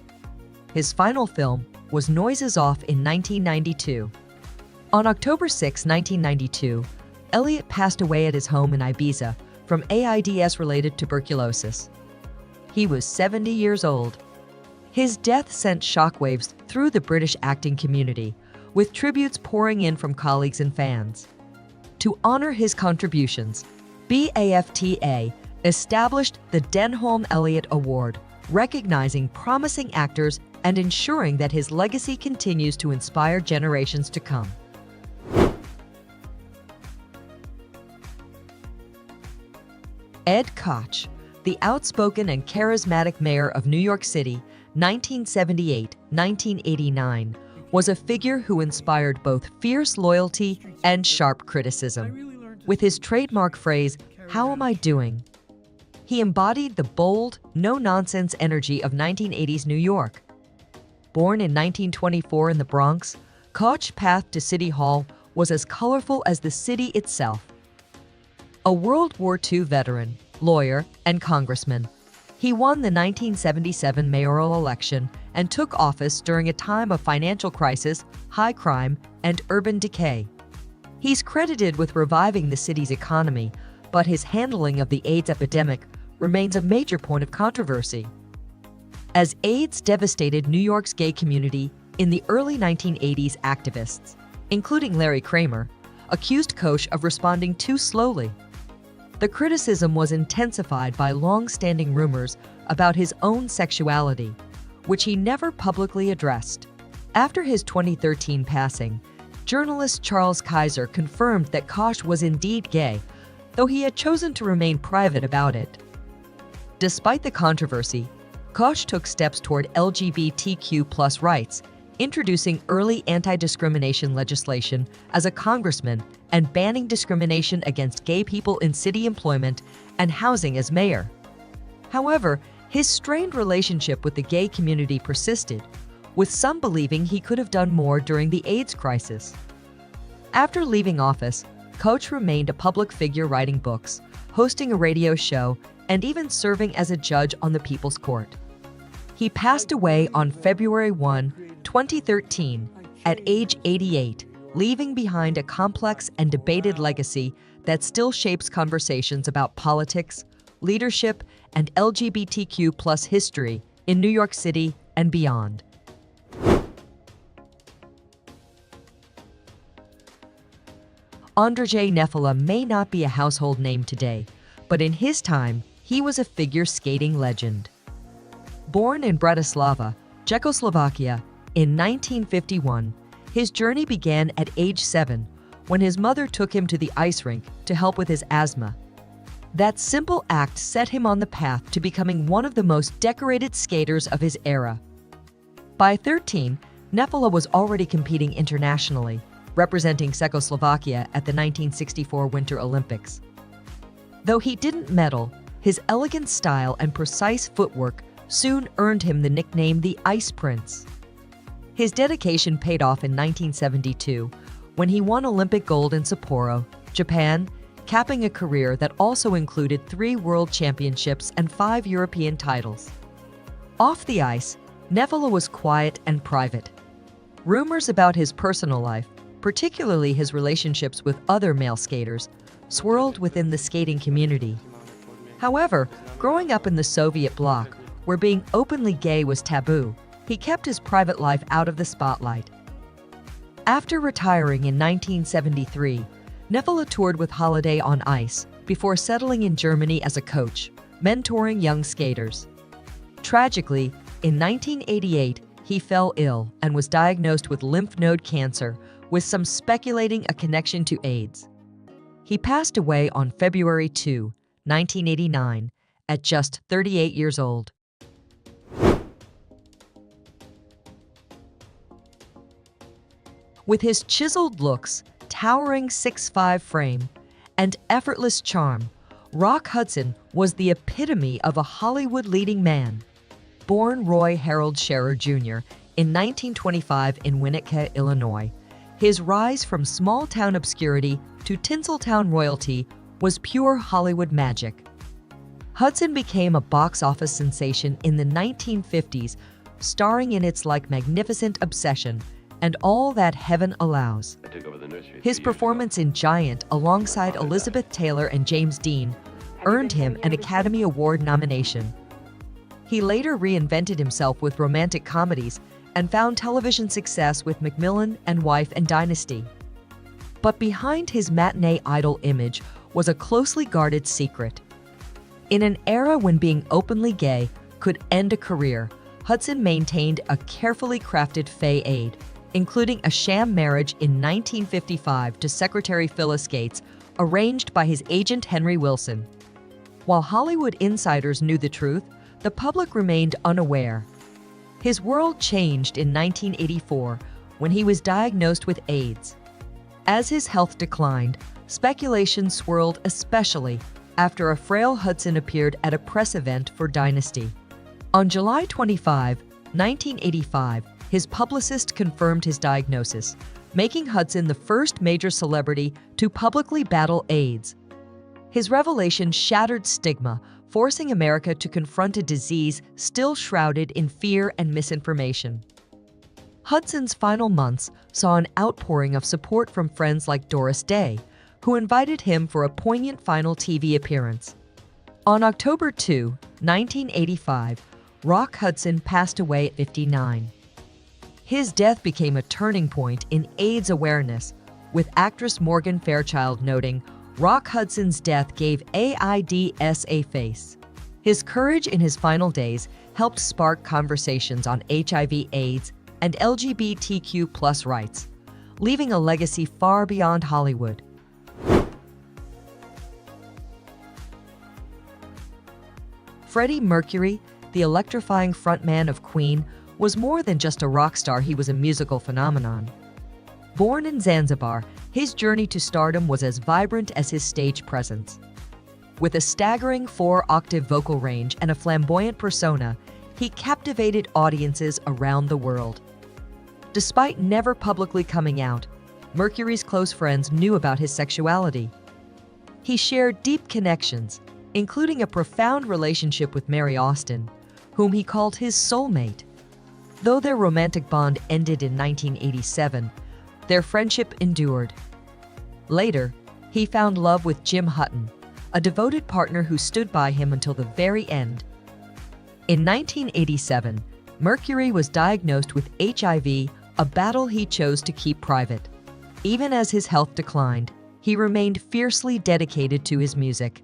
His final film was Noises Off in 1992. On October 6, 1992, Elliott passed away at his home in Ibiza from AIDS-related tuberculosis. He was 70 years old. His death sent shockwaves through the British acting community, with tributes pouring in from colleagues and fans. To honor his contributions, BAFTA established the Denholm Elliott Award, recognizing promising actors and ensuring that his legacy continues to inspire generations to come. Ed Koch, the outspoken and charismatic mayor of New York City, 1978-1989, was a figure who inspired both fierce loyalty and sharp criticism. With his trademark phrase, "How am I doing?" he embodied the bold, no-nonsense energy of 1980s New York. Born in 1924 in the Bronx, Koch's path to City Hall was as colorful as the city itself. A World War II veteran, lawyer, and congressman, he won the 1977 mayoral election and took office during a time of financial crisis, high crime, and urban decay. He's credited with reviving the city's economy, but his handling of the AIDS epidemic remains a major point of controversy. As AIDS devastated New York's gay community in the early 1980s, activists, including Larry Kramer, accused Koch of responding too slowly. The criticism was intensified by long-standing rumors about his own sexuality, which he never publicly addressed. After his 2013 passing, journalist Charles Kaiser confirmed that Koch was indeed gay, though he had chosen to remain private about it. Despite the controversy, Koch took steps toward LGBTQ+ rights, introducing early anti-discrimination legislation as a congressman and banning discrimination against gay people in city employment and housing as mayor. However, his strained relationship with the gay community persisted, with some believing he could have done more during the AIDS crisis. After leaving office, Koch remained a public figure, writing books, hosting a radio show, and even serving as a judge on the People's Court. He passed away on February 1, 2013, at age 88, leaving behind a complex and debated legacy that still shapes conversations about politics, leadership, and LGBTQ+ history in New York City and beyond. Andrzej Nefela may not be a household name today, but in his time, he was a figure skating legend. Born in Bratislava, Czechoslovakia, in 1951, his journey began at age 7 when his mother took him to the ice rink to help with his asthma. That simple act set him on the path to becoming one of the most decorated skaters of his era. By 13, Nefela was already competing internationally, representing Czechoslovakia at the 1964 Winter Olympics. Though he didn't medal, his elegant style and precise footwork soon earned him the nickname the Ice Prince. His dedication paid off in 1972 when he won Olympic gold in Sapporo, Japan, capping a career that also included 3 world championships and 5 European titles. Off the ice, Nefela was quiet and private. Rumors about his personal life, particularly his relationships with other male skaters, swirled within the skating community. However, growing up in the Soviet bloc, where being openly gay was taboo, he kept his private life out of the spotlight. After retiring in 1973, Nefela toured with Holiday on Ice before settling in Germany as a coach, mentoring young skaters. Tragically, in 1988, he fell ill and was diagnosed with lymph node cancer, with some speculating a connection to AIDS. He passed away on February 2, 1989, at just 38 years old. With his chiseled looks, towering 6'5" frame, and effortless charm, Rock Hudson was the epitome of a Hollywood leading man. Born Roy Harold Scherer Jr. in 1925 in Winnetka, Illinois, his rise from small-town obscurity to Tinseltown royalty was pure Hollywood magic. Hudson became a box office sensation in the 1950s, starring in its like Magnificent Obsession and All That Heaven Allows. His performance in Giant alongside Elizabeth Taylor and James Dean earned him an Academy Award nomination. He later reinvented himself with romantic comedies and found television success with Macmillan and Wife and Dynasty. But behind his matinee idol image was a closely guarded secret. In an era when being openly gay could end a career, Hudson maintained a carefully crafted fade, including a sham marriage in 1955 to Secretary Phyllis Gates, arranged by his agent Henry Wilson. While Hollywood insiders knew the truth, the public remained unaware. His world changed in 1984 when he was diagnosed with AIDS. As his health declined, speculation swirled, especially after a frail Hudson appeared at a press event for Dynasty. On July 25, 1985, his publicist confirmed his diagnosis, making Hudson the first major celebrity to publicly battle AIDS. His revelation shattered stigma, forcing America to confront a disease still shrouded in fear and misinformation. Hudson's final months saw an outpouring of support from friends like Doris Day, who invited him for a poignant final TV appearance. On October 2, 1985, Rock Hudson passed away at 59. His death became a turning point in AIDS awareness, with actress Morgan Fairchild noting, "Rock Hudson's death gave AIDS a face." His courage in his final days helped spark conversations on HIV/AIDS and LGBTQ+ rights, leaving a legacy far beyond Hollywood. Freddie Mercury, the electrifying frontman of Queen, was more than just a rock star, he was a musical phenomenon. Born in Zanzibar, his journey to stardom was as vibrant as his stage presence. With a staggering 4-octave vocal range and a flamboyant persona, he captivated audiences around the world. Despite never publicly coming out, Mercury's close friends knew about his sexuality. He shared deep connections, including a profound relationship with Mary Austin, whom he called his soulmate. Though their romantic bond ended in 1987, their friendship endured. Later, he found love with Jim Hutton, a devoted partner who stood by him until the very end. In 1987, Mercury was diagnosed with HIV, a battle he chose to keep private. Even as his health declined, he remained fiercely dedicated to his music.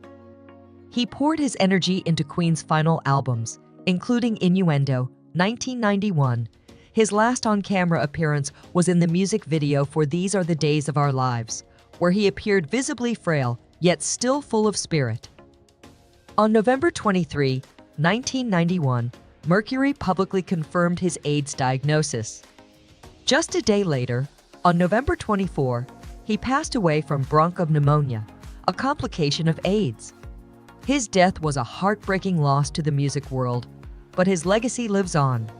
He poured his energy into Queen's final albums, including Innuendo, 1991. His last on-camera appearance was in the music video for These Are the Days of Our Lives, where he appeared visibly frail, yet still full of spirit. On November 23, 1991, Mercury publicly confirmed his AIDS diagnosis. Just a day later, on November 24, he passed away from bronchopneumonia, a complication of AIDS. His death was a heartbreaking loss to the music world, but his legacy lives on.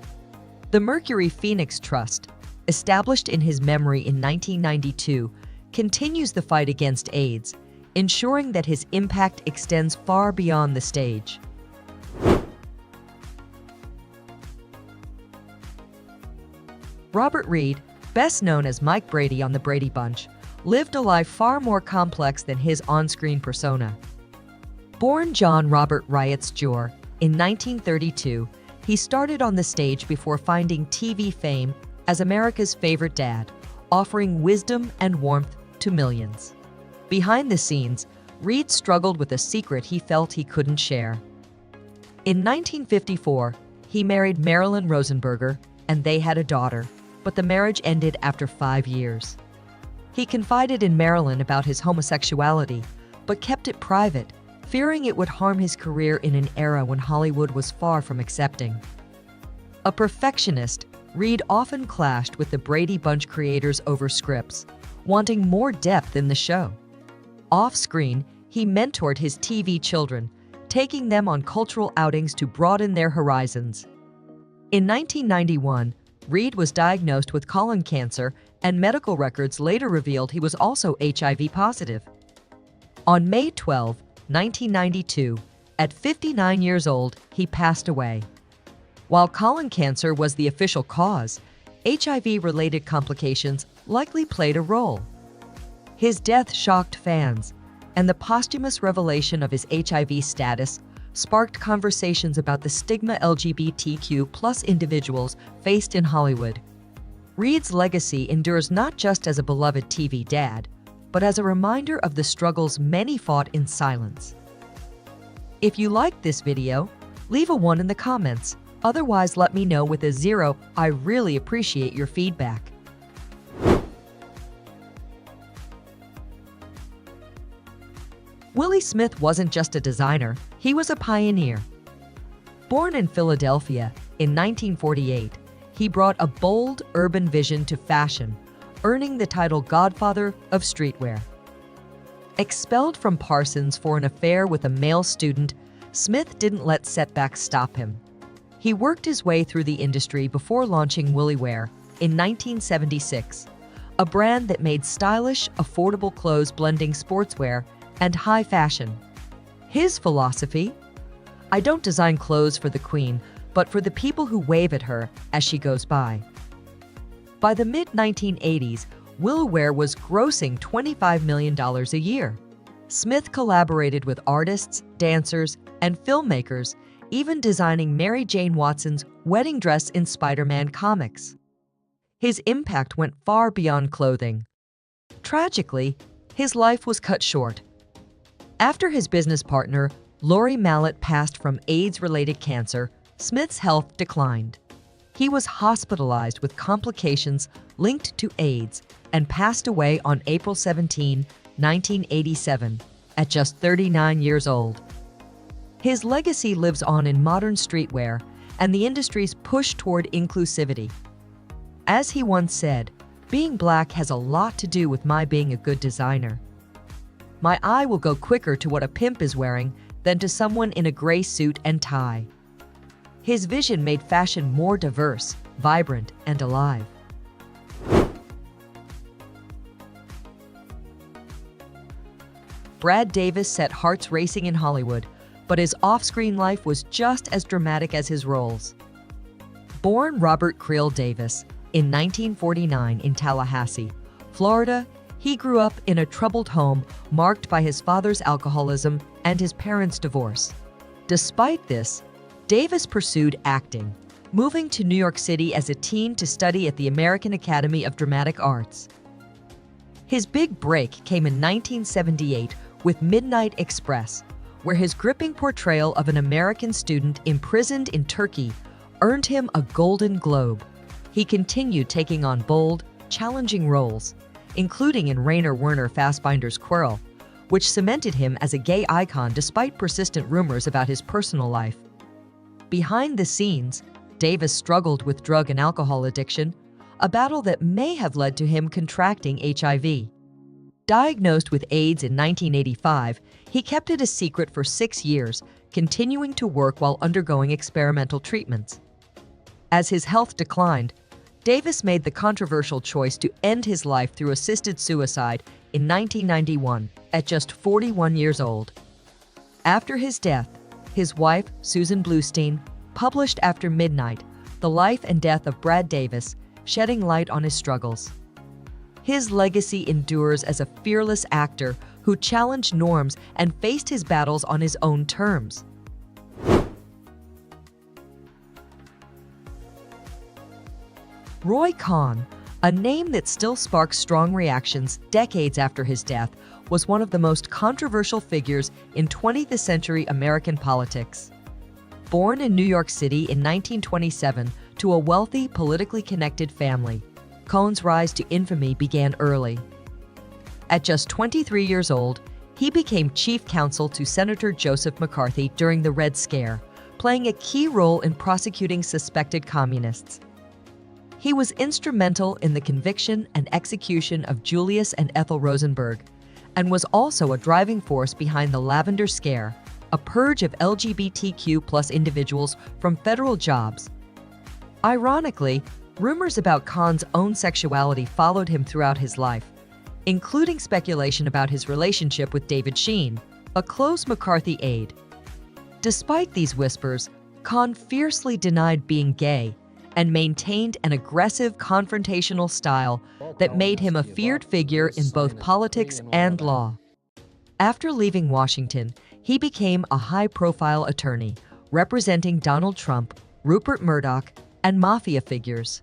The Mercury Phoenix Trust, established in his memory in 1992, continues the fight against AIDS, ensuring that his impact extends far beyond the stage. Robert Reed, best known as Mike Brady on The Brady Bunch, lived a life far more complex than his on-screen persona. Born John Robert Riots Jr. in 1932, he started on the stage before finding TV fame as America's favorite dad, offering wisdom and warmth to millions. Behind the scenes, Reed struggled with a secret he felt he couldn't share. In 1954, he married Marilyn Rosenberger, and they had a daughter, but the marriage ended after 5 years. He confided in Marilyn about his homosexuality, but kept it private, fearing it would harm his career in an era when Hollywood was far from accepting. A perfectionist, Reed often clashed with the Brady Bunch creators over scripts, wanting more depth in the show. Off-screen, he mentored his TV children, taking them on cultural outings to broaden their horizons. In 1991, Reed was diagnosed with colon cancer, and medical records later revealed he was also HIV positive. On May 12, 1992, at 59 years old, he passed away. While colon cancer was the official cause, HIV-related complications likely played a role. His death shocked fans, and the posthumous revelation of his HIV status sparked conversations about the stigma LGBTQ+ individuals faced in Hollywood. Reed's legacy endures not just as a beloved TV dad, but as a reminder of the struggles many fought in silence. If you liked this video, leave a 1 in the comments. Otherwise, let me know with a 0. I really appreciate your feedback. Willie Smith wasn't just a designer, he was a pioneer. Born in Philadelphia in 1948, he brought a bold, urban vision to fashion, earning the title Godfather of Streetwear. Expelled from Parsons for an affair with a male student, Smith didn't let setbacks stop him. He worked his way through the industry before launching Williewear in 1976, a brand that made stylish, affordable clothes blending sportswear and high fashion. His philosophy? I don't design clothes for the queen, but for the people who wave at her as she goes by. By the mid-1980s, willow wear was grossing $25 million a year. Smith collaborated with artists, dancers, and filmmakers, even designing Mary Jane Watson's wedding dress in Spider-Man comics. His impact went far beyond clothing. Tragically, his life was cut short. After his business partner, Lori Mallet, passed from AIDS-related cancer, Smith's health declined. He was hospitalized with complications linked to AIDS and passed away on April 17, 1987, at just 39 years old. His legacy lives on in modern streetwear and the industry's push toward inclusivity. As he once said, "Being black has a lot to do with my being a good designer. My eye will go quicker to what a pimp is wearing than to someone in a gray suit and tie." His vision made fashion more diverse, vibrant, and alive. Brad Davis set hearts racing in Hollywood, but his off-screen life was just as dramatic as his roles. Born Robert Creel Davis in 1949 in Tallahassee, Florida, he grew up in a troubled home marked by his father's alcoholism and his parents' divorce. Despite this, Davis pursued acting, moving to New York City as a teen to study at the American Academy of Dramatic Arts. His big break came in 1978 with Midnight Express, where his gripping portrayal of an American student imprisoned in Turkey earned him a Golden Globe. He continued taking on bold, challenging roles, including in Rainer Werner Fassbinder's Quirrell, which cemented him as a gay icon despite persistent rumors about his personal life. Behind the scenes, Davis struggled with drug and alcohol addiction, a battle that may have led to him contracting HIV. Diagnosed with AIDS in 1985, he kept it a secret for 6 years, continuing to work while undergoing experimental treatments. As his health declined, Davis made the controversial choice to end his life through assisted suicide in 1991 at just 41 years old. After his death, his wife, Susan Bluestein, published After Midnight, The Life and Death of Brad Davis, shedding light on his struggles. His legacy endures as a fearless actor who challenged norms and faced his battles on his own terms. Roy Cohn, a name that still sparks strong reactions decades after his death, was one of the most controversial figures in 20th century American politics. Born in New York City in 1927 to a wealthy, politically connected family, Cohn's rise to infamy began early. At just 23 years old, he became chief counsel to Senator Joseph McCarthy during the Red Scare, playing a key role in prosecuting suspected communists. He was instrumental in the conviction and execution of Julius and Ethel Rosenberg, and was also a driving force behind the Lavender Scare, a purge of LGBTQ+ individuals from federal jobs. Ironically, rumors about Cohn's own sexuality followed him throughout his life, including speculation about his relationship with David Sheen, a close McCarthy aide. Despite these whispers, Cohn fiercely denied being gay and maintained an aggressive, confrontational style that made him a feared figure in both politics and law. After leaving Washington, he became a high-profile attorney, representing Donald Trump, Rupert Murdoch, and mafia figures.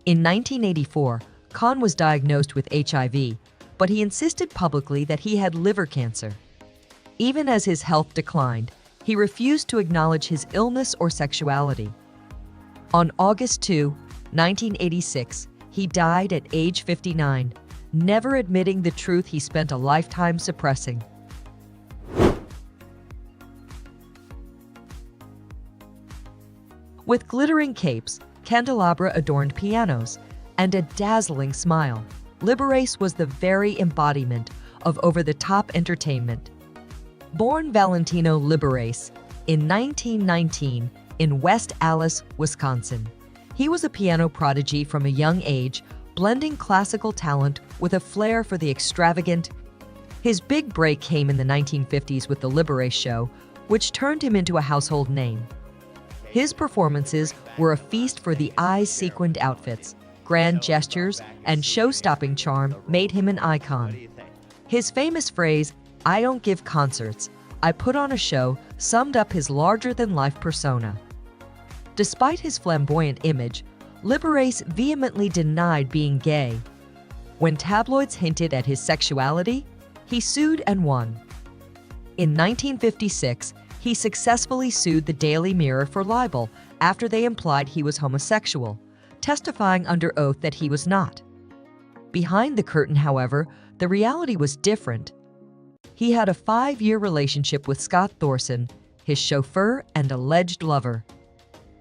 In 1984, Cohn was diagnosed with HIV, but he insisted publicly that he had liver cancer. Even as his health declined, he refused to acknowledge his illness or sexuality. On August 2, 1986, he died at age 59, never admitting the truth he spent a lifetime suppressing. With glittering capes, candelabra-adorned pianos, and a dazzling smile, Liberace was the very embodiment of over-the-top entertainment. Born Valentino Liberace in 1919 in West Allis, Wisconsin, he was a piano prodigy from a young age, blending classical talent with a flair for the extravagant. His big break came in the 1950s with the Liberace show, which turned him into a household name. His performances were a feast for the eyes. Sequined outfits, grand gestures, and show-stopping charm made him an icon. His famous phrase, "I don't give concerts, I put on a show," summed up his larger-than-life persona. Despite his flamboyant image, Liberace vehemently denied being gay. When tabloids hinted at his sexuality, he sued and won. In 1956, he successfully sued the Daily Mirror for libel after they implied he was homosexual, testifying under oath that he was not. Behind the curtain, however, the reality was different. He had a 5-year relationship with Scott Thorson, his chauffeur and alleged lover.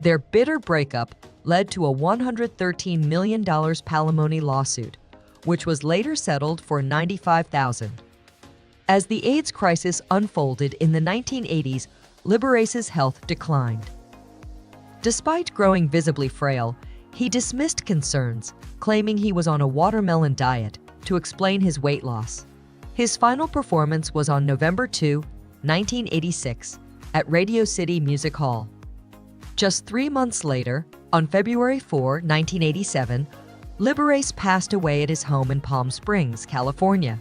Their bitter breakup led to a $113 million palimony lawsuit, which was later settled for $95,000. As the AIDS crisis unfolded in the 1980s, Liberace's health declined. Despite growing visibly frail, he dismissed concerns, claiming he was on a watermelon diet to explain his weight loss. His final performance was on November 2, 1986, at Radio City Music Hall. Just 3 months later, on February 4, 1987, Liberace passed away at his home in Palm Springs, California.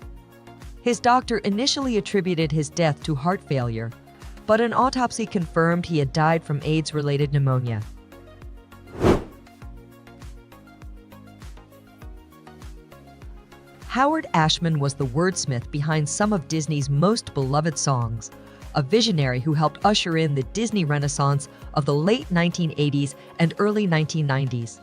His doctor initially attributed his death to heart failure, but an autopsy confirmed he had died from AIDS-related pneumonia. Howard Ashman was the wordsmith behind some of Disney's most beloved songs, a visionary who helped usher in the Disney Renaissance of the late 1980s and early 1990s.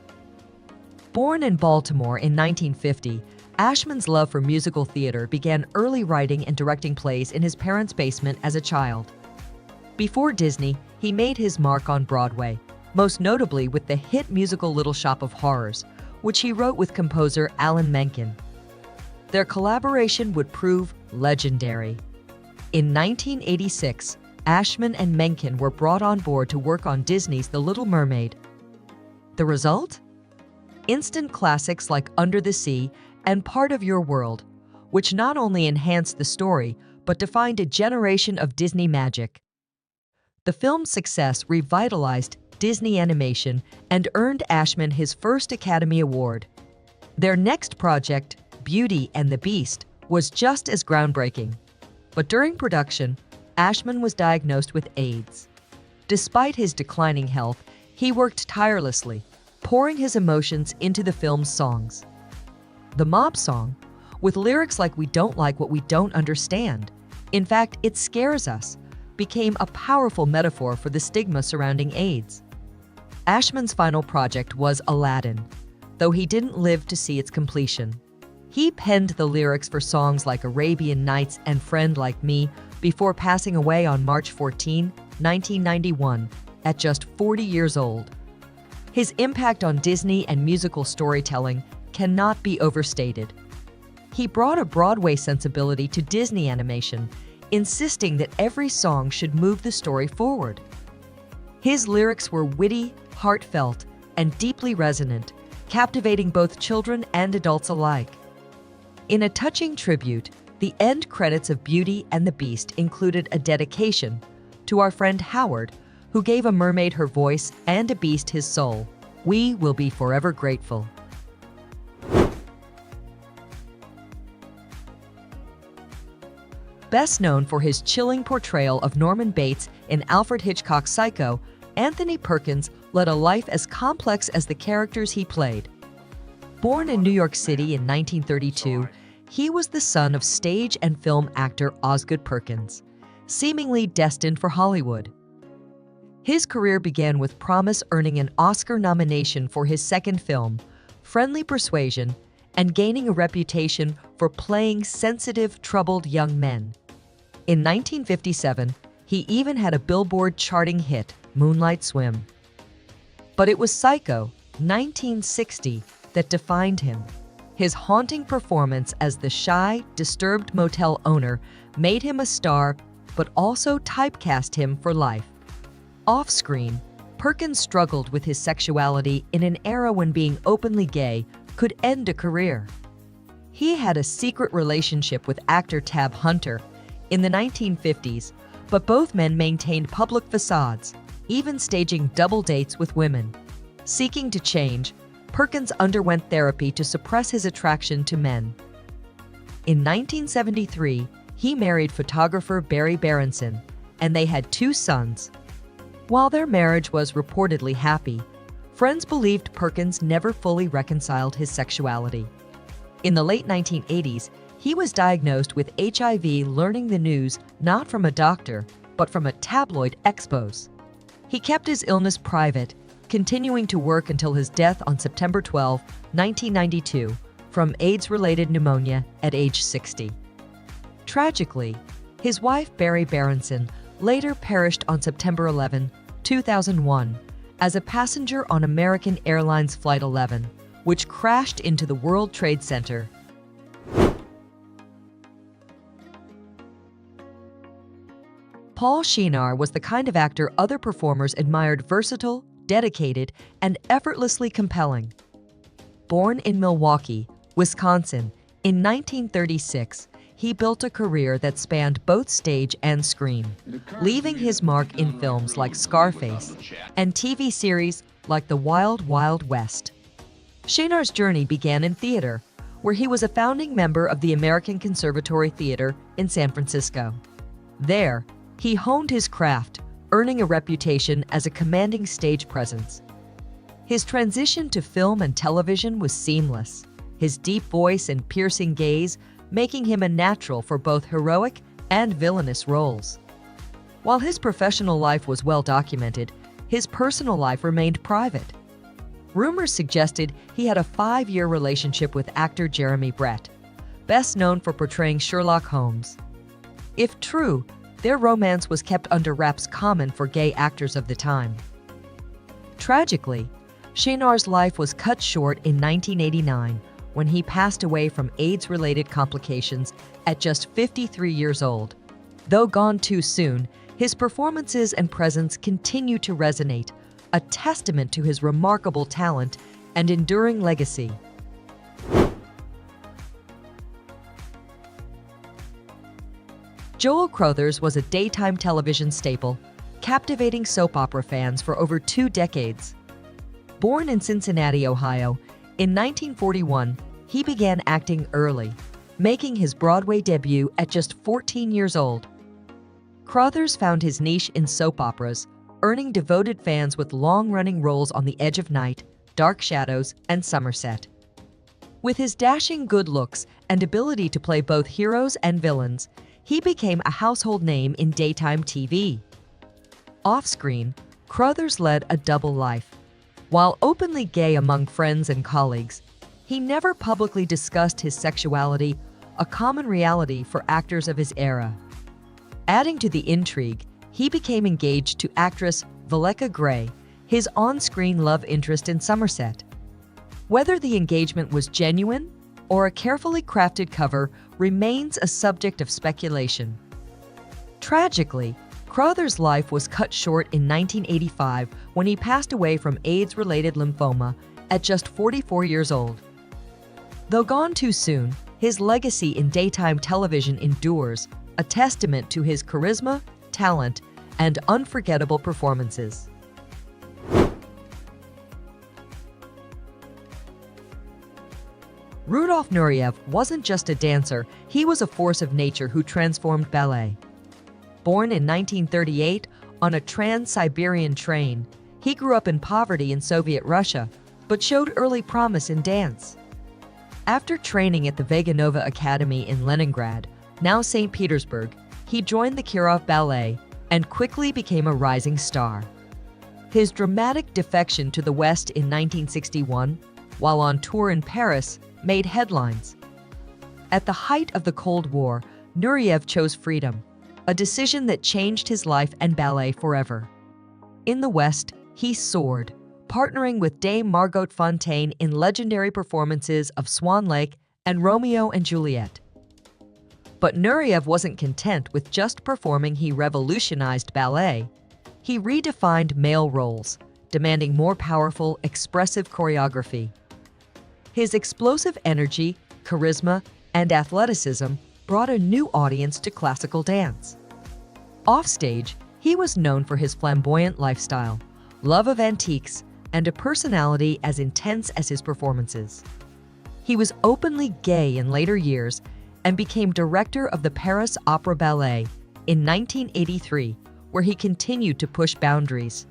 Born in Baltimore in 1950, Ashman's love for musical theater began early writing and directing plays in his parents' basement as a child. Before Disney, he made his mark on Broadway, most notably with the hit musical Little Shop of Horrors, which he wrote with composer Alan Menken. Their collaboration would prove legendary. In 1986, Ashman and Menken were brought on board to work on Disney's The Little Mermaid. The result? Instant classics like Under the Sea and Part of Your World, which not only enhanced the story, but defined a generation of Disney magic. The film's success revitalized Disney animation and earned Ashman his first Academy Award. Their next project, Beauty and the Beast, was just as groundbreaking. But during production, Ashman was diagnosed with AIDS. Despite his declining health, he worked tirelessly, pouring his emotions into the film's songs. The mob song, with lyrics like "We don't like what we don't understand, in fact, it scares us," became a powerful metaphor for the stigma surrounding AIDS. Ashman's final project was Aladdin, though he didn't live to see its completion. He penned the lyrics for songs like Arabian Nights and Friend Like Me before passing away on March 14, 1991, at just 40 years old. His impact on Disney and musical storytelling cannot be overstated. He brought a Broadway sensibility to Disney animation, insisting that every song should move the story forward. His lyrics were witty, heartfelt, and deeply resonant, captivating both children and adults alike. In a touching tribute, the end credits of Beauty and the Beast included a dedication to our friend Howard, who gave a mermaid her voice and a beast his soul. We will be forever grateful. Best known for his chilling portrayal of Norman Bates in Alfred Hitchcock's Psycho, Anthony Perkins led a life as complex as the characters he played. Born in New York City in 1932, he was the son of stage and film actor Osgood Perkins, seemingly destined for Hollywood. His career began with promise, earning an Oscar nomination for his second film, Friendly Persuasion, and gaining a reputation for playing sensitive, troubled young men. In 1957, he even had a Billboard charting hit, Moonlight Swim. But it was Psycho, 1960, that defined him. His haunting performance as the shy, disturbed motel owner made him a star, but also typecast him for life. Off-screen, Perkins struggled with his sexuality in an era when being openly gay could end a career. He had a secret relationship with actor Tab Hunter in the 1950s, but both men maintained public facades, even staging double dates with women. Seeking to change, Perkins underwent therapy to suppress his attraction to men. In 1973, he married photographer Barry Berenson, and they had 2 sons. While their marriage was reportedly happy, friends believed Perkins never fully reconciled his sexuality. In the late 1980s, he was diagnosed with HIV, learning the news not from a doctor, but from a tabloid expose. He kept his illness private, continuing to work until his death on September 12, 1992, from AIDS-related pneumonia at age 60. Tragically, his wife Barry Berenson later perished on September 11, 2001, as a passenger on American Airlines Flight 11, which crashed into the World Trade Center. Paul Shenar was the kind of actor other performers admired: versatile, dedicated, and effortlessly compelling. Born in Milwaukee, Wisconsin, in 1936, he built a career that spanned both stage and screen, leaving his mark in films like Scarface and TV series like The Wild Wild West. Shenar's journey began in theater, where he was a founding member of the American Conservatory Theater in San Francisco. There, he honed his craft, earning a reputation as a commanding stage presence. His transition to film and television was seamless, his deep voice and piercing gaze making him a natural for both heroic and villainous roles. While his professional life was well documented, his personal life remained private. Rumors suggested he had a 5-year relationship with actor Jeremy Brett, best known for portraying Sherlock Holmes. If true, their romance was kept under wraps, common for gay actors of the time. Tragically, Shenar's life was cut short in 1989 when he passed away from AIDS-related complications at just 53 years old. Though gone too soon, his performances and presence continue to resonate, a testament to his remarkable talent and enduring legacy. Joel Crothers was a daytime television staple, captivating soap opera fans for over 2 decades. Born in Cincinnati, Ohio, in 1941, he began acting early, making his Broadway debut at just 14 years old. Crothers found his niche in soap operas, earning devoted fans with long-running roles on The Edge of Night, Dark Shadows, and Somerset. With his dashing good looks and ability to play both heroes and villains, he became a household name in daytime TV. Off-screen, Crothers led a double life. While openly gay among friends and colleagues, he never publicly discussed his sexuality, a common reality for actors of his era. Adding to the intrigue, he became engaged to actress Valeka Gray, his on-screen love interest in Somerset. Whether the engagement was genuine or a carefully crafted cover remains a subject of speculation. Tragically, Crothers' life was cut short in 1985 when he passed away from AIDS-related lymphoma at just 44 years old. Though gone too soon, his legacy in daytime television endures, a testament to his charisma, talent, and unforgettable performances. Rudolf Nureyev wasn't just a dancer, he was a force of nature who transformed ballet. Born in 1938 on a Trans-Siberian train, he grew up in poverty in Soviet Russia, but showed early promise in dance. After training at the Vaganova Academy in Leningrad, now St. Petersburg, he joined the Kirov Ballet and quickly became a rising star. His dramatic defection to the West in 1961, while on tour in Paris, made headlines. At the height of the Cold War, Nureyev chose freedom, a decision that changed his life and ballet forever. In the West, he soared, partnering with Dame Margot Fonteyn in legendary performances of Swan Lake and Romeo and Juliet. But Nureyev wasn't content with just performing. He revolutionized ballet. He redefined male roles, demanding more powerful, expressive choreography. His explosive energy, charisma, and athleticism brought a new audience to classical dance. Offstage, he was known for his flamboyant lifestyle, love of antiques, and a personality as intense as his performances. He was openly gay in later years and became director of the Paris Opera Ballet in 1983, where he continued to push boundaries.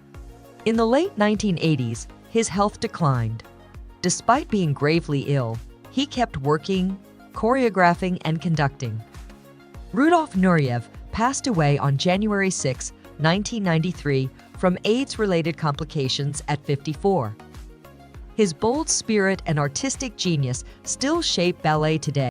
In the late 1980s, his health declined. Despite being gravely ill, he kept working, choreographing, and conducting. Rudolf Nureyev passed away on January 6, 1993, from AIDS-related complications at 54. His bold spirit and artistic genius still shape ballet today.